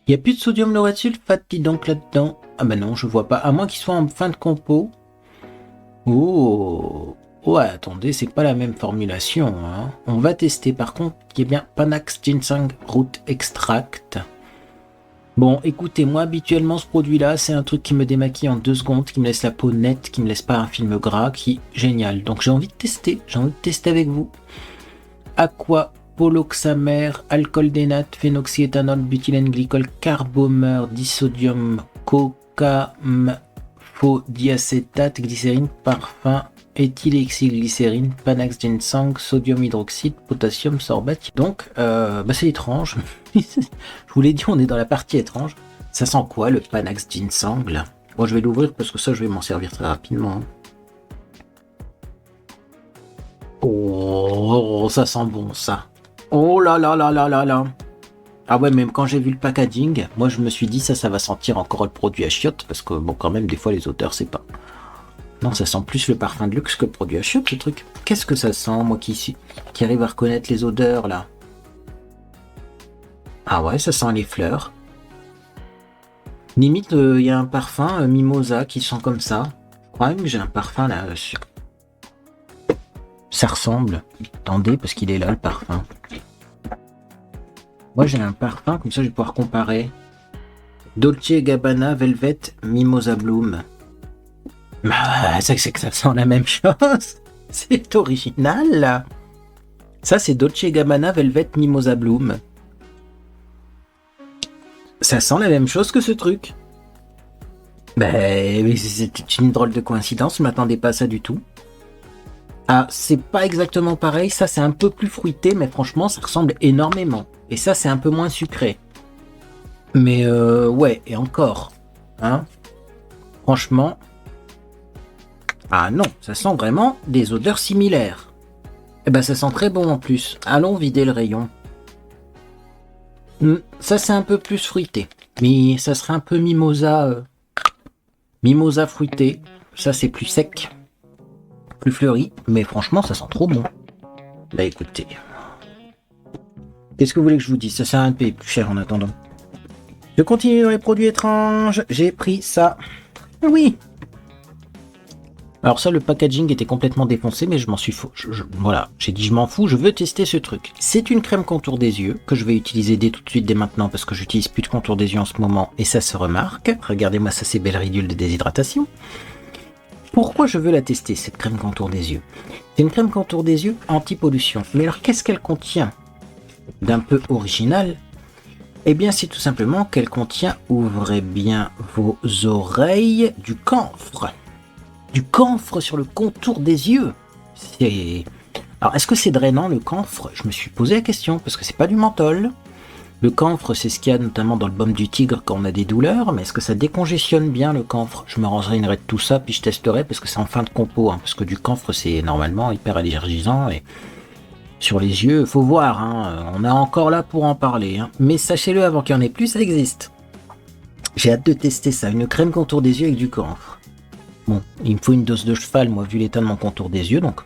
Il n'y a plus de sodium laureth sulfate, dis donc là-dedans. Ah bah non, je vois pas. À moins qu'il soit en fin de compo. Oh, ouais, attendez, c'est pas la même formulation. Hein. On va tester par contre qui est bien Panax Ginseng Root Extract. Bon, écoutez, moi habituellement ce produit-là, c'est un truc qui me démaquille en 2 secondes, qui me laisse la peau nette, qui me laisse pas un film gras, qui est génial. Donc j'ai envie de tester, avec vous. Aqua, poloxamère, alcool dénate, phénoxyéthanol, butylène glycol, carbomeur, disodium, cocamphodiacétate, glycérine, parfum, éthylhexylglycérine, Panax Ginseng, sodium hydroxyde, potassium sorbate. Donc, c'est étrange. Je vous l'ai dit, on est dans la partie étrange. Ça sent quoi le Panax Ginseng là? Bon, je vais l'ouvrir parce que ça, je vais m'en servir très rapidement. Oh, ça sent bon ça. Oh là là là là là là. Ah ouais, même quand j'ai vu le packaging, moi je me suis dit ça va sentir encore le produit à chiottes parce que bon, quand même, des fois les odeurs, c'est pas. Non, ça sent plus le parfum de luxe que le produit à chiottes, ce truc. Qu'est-ce que ça sent, moi qui arrive à reconnaître les odeurs là? Ah ouais, ça sent les fleurs. Limite, il y a un parfum mimosa qui sent comme ça. Je crois même que j'ai un parfum là. Ça ressemble. Attendez, parce qu'il est là le parfum. Moi j'ai un parfum, comme ça je vais pouvoir comparer. Dolce & Gabbana Velvet Mimosa Bloom. Bah, c'est que ça sent la même chose. C'est original là. Ça c'est Dolce & Gabbana Velvet Mimosa Bloom. Ça sent la même chose que ce truc. Ben, c'est une drôle de coïncidence, je m'attendais pas à ça du tout. Ah, c'est pas exactement pareil, ça c'est un peu plus fruité, mais franchement ça ressemble énormément. Et ça c'est un peu moins sucré. Mais ouais, et encore. Hein, franchement. Ah non, ça sent vraiment des odeurs similaires. Et ben ça sent très bon en plus. Allons vider le rayon. Ça c'est un peu plus fruité. Mais ça serait un peu mimosa. Mimosa fruité. Ça c'est plus sec. Plus fleuri. Mais franchement ça sent trop bon. Bah écoutez. Qu'est-ce que vous voulez que je vous dise? Ça sert à rien de payer plus cher en attendant. Je continue dans les produits étranges. J'ai pris ça. Oui. Alors ça, le packaging était complètement défoncé, mais je m'en suis fou. Voilà, j'ai dit je m'en fous, je veux tester ce truc. C'est une crème contour des yeux que je vais utiliser dès tout de suite, dès maintenant, parce que j'utilise plus de contour des yeux en ce moment, et ça se remarque. Regardez-moi ça, ces belles ridules de déshydratation. Pourquoi je veux la tester, cette crème contour des yeux? C'est une crème contour des yeux anti-pollution. Mais alors, qu'est-ce qu'elle contient d'un peu original? Eh bien, c'est tout simplement qu'elle contient, ouvrez bien vos oreilles, du camphre. Du camphre sur le contour des yeux. Alors, est-ce que c'est drainant le camphre? Je me suis posé la question, parce que c'est pas du menthol. Le camphre, c'est ce qu'il y a notamment dans le baume du tigre quand on a des douleurs, mais est-ce que ça décongestionne bien le camphre? Je me renseignerai de tout ça, puis je testerai, parce que c'est en fin de compo, hein, parce que du camphre, c'est normalement hyper allergisant, et sur les yeux, faut voir, hein, on est encore là pour en parler. Hein. Mais sachez-le, avant qu'il y en ait plus, ça existe. J'ai hâte de tester ça, une crème contour des yeux avec du camphre. Bon, il me faut une dose de cheval, moi, vu l'état de mon contour des yeux, donc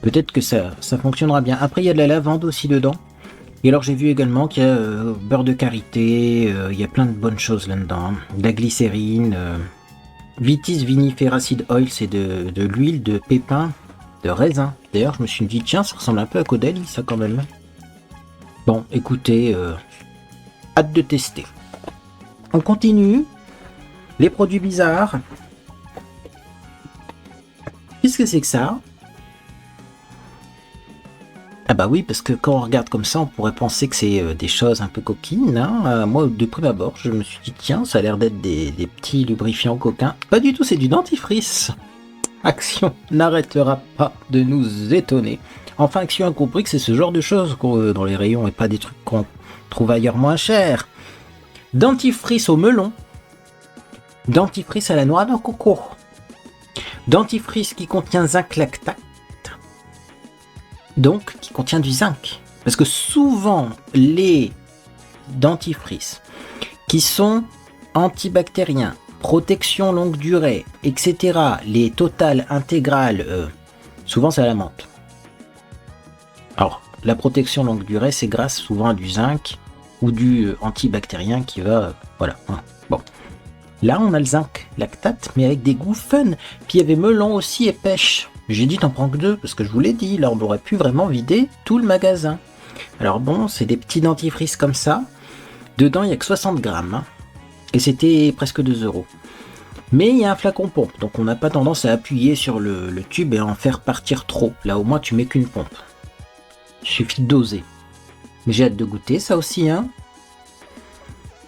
peut-être que ça fonctionnera bien. Après, il y a de la lavande aussi dedans. Et alors, j'ai vu également qu'il y a beurre de karité, il y a plein de bonnes choses là-dedans. Hein. De la glycérine, Vitis vinifera seed oil, c'est de l'huile de pépins de raisin. D'ailleurs, je me suis dit, tiens, ça ressemble un peu à Caudalie, ça, quand même. Bon, écoutez, hâte de tester. On continue. Les produits bizarres. Qu'est-ce que c'est que ça? Ah bah oui, parce que quand on regarde comme ça, on pourrait penser que c'est des choses un peu coquines. Hein. Moi, de prime abord, je me suis dit, tiens, ça a l'air d'être des petits lubrifiants coquins. Pas du tout, c'est du dentifrice. Action n'arrêtera pas de nous étonner. Enfin, Action a compris que c'est ce genre de choses dans les rayons et pas des trucs qu'on trouve ailleurs moins chers. Dentifrice au melon. Dentifrice à la noix de coco. Dentifrice qui contient zinc lactate. Donc, qui contient du zinc. Parce que souvent, les dentifrices qui sont antibactériens, protection longue durée, etc., les totales intégrales, souvent c'est à la menthe. Alors, la protection longue durée, c'est grâce souvent à du zinc ou du antibactérien qui va... voilà. Bon. Là, on a le zinc lactate, mais avec des goûts fun. Puis il y avait melon aussi et pêche. J'ai dit t'en prends que 2, parce que je vous l'ai dit, là on aurait pu vraiment vider tout le magasin. Alors bon, c'est des petits dentifrices comme ça. Dedans, il n'y a que 60 grammes. Hein. Et c'était presque 2 euros. Mais il y a un flacon pompe, donc on n'a pas tendance à appuyer sur le tube et à en faire partir trop. Là au moins tu mets qu'une pompe. Il suffit de doser. Mais j'ai hâte de goûter ça aussi, hein.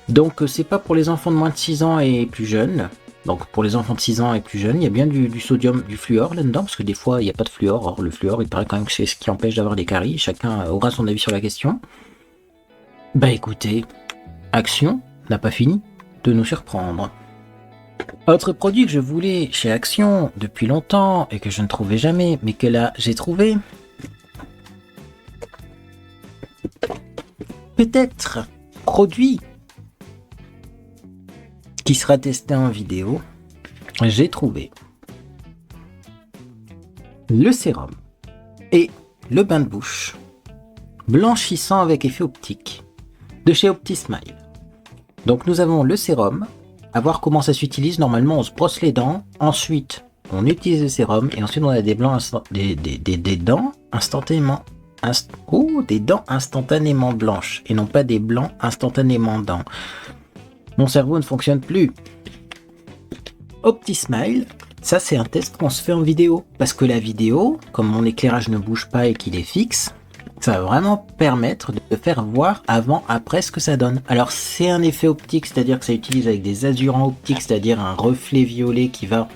Donc c'est pas pour les enfants de moins de 6 ans et plus jeunes. Donc pour les enfants de 6 ans et plus jeunes, il y a bien du sodium, du fluor là-dedans, parce que des fois il n'y a pas de fluor. Or le fluor, il paraît quand même que c'est ce qui empêche d'avoir des caries. Chacun aura son avis sur la question. Bah écoutez, Action n'a pas fini de nous surprendre. Autre produit que je voulais chez Action depuis longtemps et que je ne trouvais jamais, mais que là j'ai trouvé. Peut-être produit qui sera testé en vidéo. J'ai trouvé le sérum et le bain de bouche blanchissant avec effet optique de chez OptiSmile. Donc nous avons le sérum. À voir comment ça s'utilise. Normalement, on se brosse les dents. Ensuite, on utilise le sérum. Et ensuite, on a des dents instantanément. Des dents instantanément blanches. Et non pas des blancs instantanément dents. Mon cerveau ne fonctionne plus. OptiSmile, ça c'est un test qu'on se fait en vidéo. Parce que la vidéo, comme mon éclairage ne bouge pas et qu'il est fixe, ça va vraiment permettre de faire voir avant-après ce que ça donne. Alors c'est un effet optique, c'est-à-dire que ça utilise avec des azurants optiques, c'est-à-dire un reflet violet qui va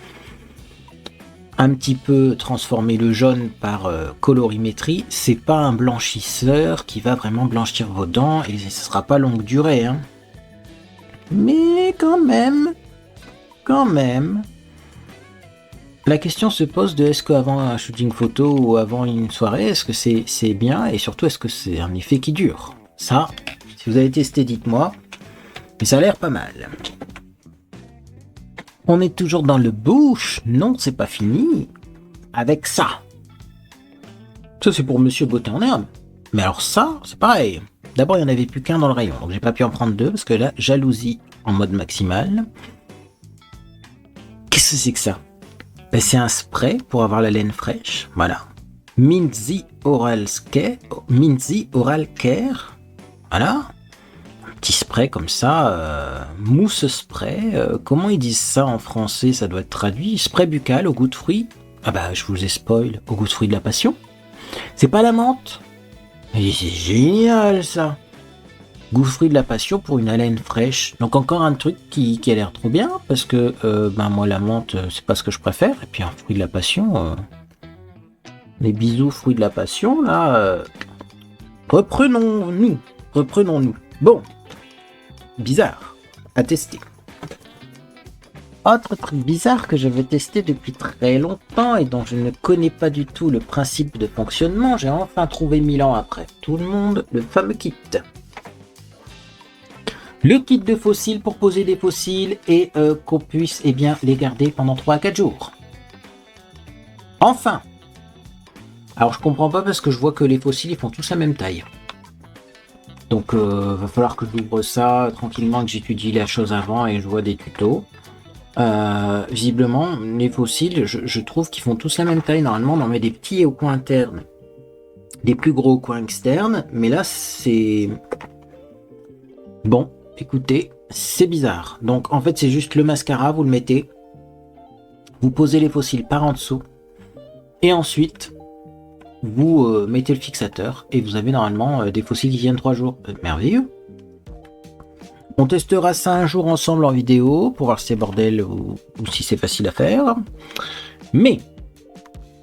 un petit peu transformer le jaune par colorimétrie. C'est pas un blanchisseur qui va vraiment blanchir vos dents et ce sera pas longue durée. Hein. Mais quand même, la question se pose de est-ce qu'avant un shooting photo ou avant une soirée, est-ce que c'est bien et surtout est-ce que c'est un effet qui dure? Ça, si vous avez testé, dites-moi. Mais ça a l'air pas mal. On est toujours dans le bouche. Non, c'est pas fini. Avec ça. Ça, c'est pour Monsieur Beauté en herbe. Mais alors ça, c'est pareil. D'abord, il n'y en avait plus qu'un dans le rayon. Donc j'ai pas pu en prendre 2 parce que là, jalousie en mode maximal. Qu'est-ce que c'est que ça? Ben, c'est un spray pour avoir la laine fraîche. Voilà. Minzy Oral Care. Voilà. Un petit spray comme ça. Mousse spray. Comment ils disent ça en français? Ça doit être traduit. Spray buccal au goût de fruits. Ah bah, je vous ai spoil. Au goût de fruits de la passion. C'est pas la menthe. Et c'est génial ça. Goût fruit de la passion pour une haleine fraîche. Donc encore un truc qui a l'air trop bien. Parce que moi la menthe c'est pas ce que je préfère. Et puis un fruit de la passion. Les bisous fruits de la passion là. Reprenons-nous. Bon. Bizarre. À tester. Autre truc bizarre que j'avais testé depuis très longtemps et dont je ne connais pas du tout le principe de fonctionnement. J'ai enfin trouvé 1000 ans après tout le monde. Le fameux kit. Le kit de fossiles pour poser des fossiles et qu'on puisse les garder pendant 3 à 4 jours. Enfin. Alors je comprends pas parce que je vois que les fossiles ils font tous la même taille. Donc va falloir que j'ouvre ça tranquillement, que j'étudie la chose avant et je vois des tutos. Visiblement les fossiles je trouve qu'ils font tous la même taille. Normalement on en met des petits au coin interne, des plus gros au coin externe. Mais là c'est... Bon. Écoutez, c'est bizarre. Donc en fait c'est juste le mascara, vous le mettez, vous posez les fossiles par en dessous et ensuite vous mettez le fixateur et vous avez normalement des fossiles qui tiennent 3 jours. Merveilleux. On testera ça un jour ensemble en vidéo pour voir si c'est bordel ou si c'est facile à faire. Mais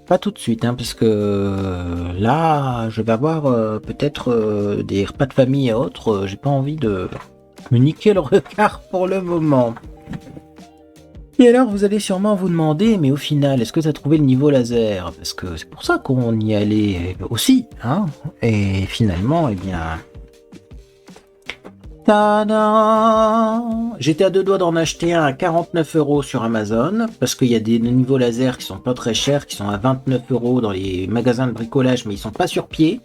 pas tout de suite, hein, parce que là je vais avoir peut-être des repas de famille et autres. J'ai pas envie de me niquer le regard pour le moment. Et alors vous allez sûrement vous demander, mais au final, est-ce que tu as trouvé le niveau laser? Parce que c'est pour ça qu'on y allait aussi, hein. Et finalement, tada! J'étais à 2 doigts d'en acheter un à 49 € sur Amazon, parce qu'il y a des niveaux laser qui sont pas très chers, qui sont à 29 € dans les magasins de bricolage, mais ils sont pas sur pied.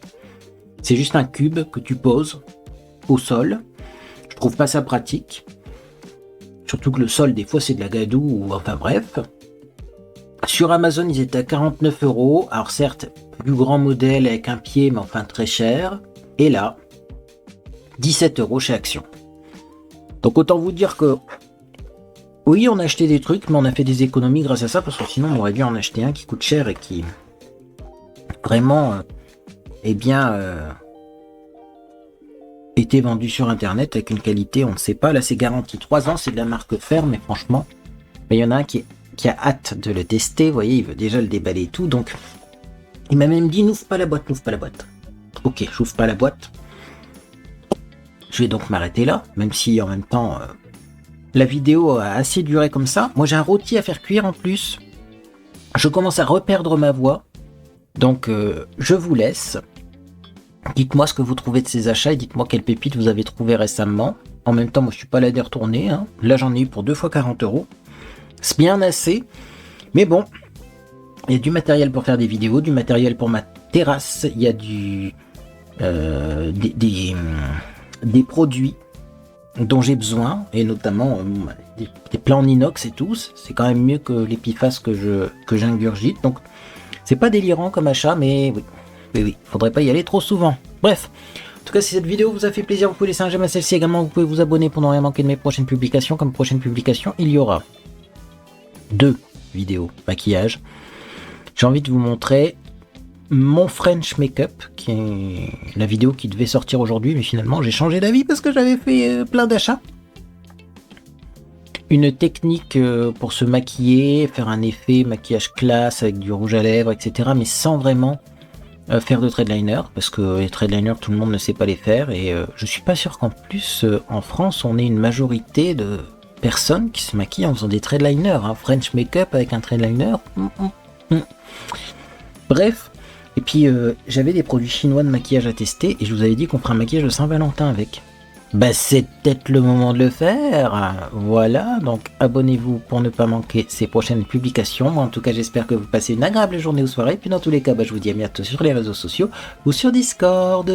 C'est juste un cube que tu poses. au sol. Je trouve pas ça pratique. Surtout que le sol, des fois, c'est de la gadoue, ou enfin bref. Sur Amazon, ils étaient à 49 €. Alors certes, plus grand modèle avec un pied, mais enfin très cher. Et là, 17 € chez Action. Donc autant vous dire que oui, on a acheté des trucs, mais on a fait des économies grâce à ça, parce que sinon on aurait dû en acheter un qui coûte cher et qui vraiment était vendu sur internet avec une qualité, on ne sait pas. Là c'est garanti 3 ans, c'est de la marque Fer, mais franchement, il y en a un qui a hâte de le tester, vous voyez, il veut déjà le déballer et tout, donc il m'a même dit n'ouvre pas la boîte, n'ouvre pas la boîte. Ok, j'ouvre pas la boîte. Je vais donc m'arrêter là, même si en même temps la vidéo a assez duré comme ça. Moi j'ai un rôti à faire cuire en plus. Je commence à reperdre ma voix, donc je vous laisse. Dites-moi ce que vous trouvez de ces achats et dites-moi quelle pépite vous avez trouvé récemment. En même temps, moi je suis pas là d'y retourner. Hein. Là j'en ai eu pour 2 fois 40 €. C'est bien assez. Mais bon, il y a du matériel pour faire des vidéos, du matériel pour ma terrasse. Il y a des produits dont j'ai besoin. Et notamment des plats en inox et tout. C'est quand même mieux que l'Epiphase que j'ingurgite. Donc c'est pas délirant comme achat, mais oui, faudrait pas y aller trop souvent. Bref, en tout cas, si cette vidéo vous a fait plaisir, vous pouvez laisser un j'aime à celle-ci. Également, vous pouvez vous abonner pour ne rien manquer de mes prochaines publications. Comme prochaine publication, il y aura 2 vidéos maquillage. J'ai envie de vous montrer mon French Makeup, qui est la vidéo qui devait sortir aujourd'hui, mais finalement j'ai changé d'avis parce que j'avais fait plein d'achats. Une technique pour se maquiller, faire un effet maquillage classe avec du rouge à lèvres, etc. Mais sans vraiment faire de trade liner, parce que les trade liners, tout le monde ne sait pas les faire. Et je suis pas sûr qu'en plus, en France, on ait une majorité de personnes qui se maquillent en faisant des trade liners. Hein. French Makeup avec un trade liner. Bref. Et puis, j'avais des produits chinois de maquillage à tester, et je vous avais dit qu'on ferait un maquillage de Saint-Valentin avec. Bah c'est peut-être le moment de le faire. Voilà, donc abonnez-vous pour ne pas manquer ces prochaines publications. Moi, en tout cas, j'espère que vous passez une agréable journée ou soirée. Puis dans tous les cas, je vous dis à bientôt sur les réseaux sociaux ou sur Discord.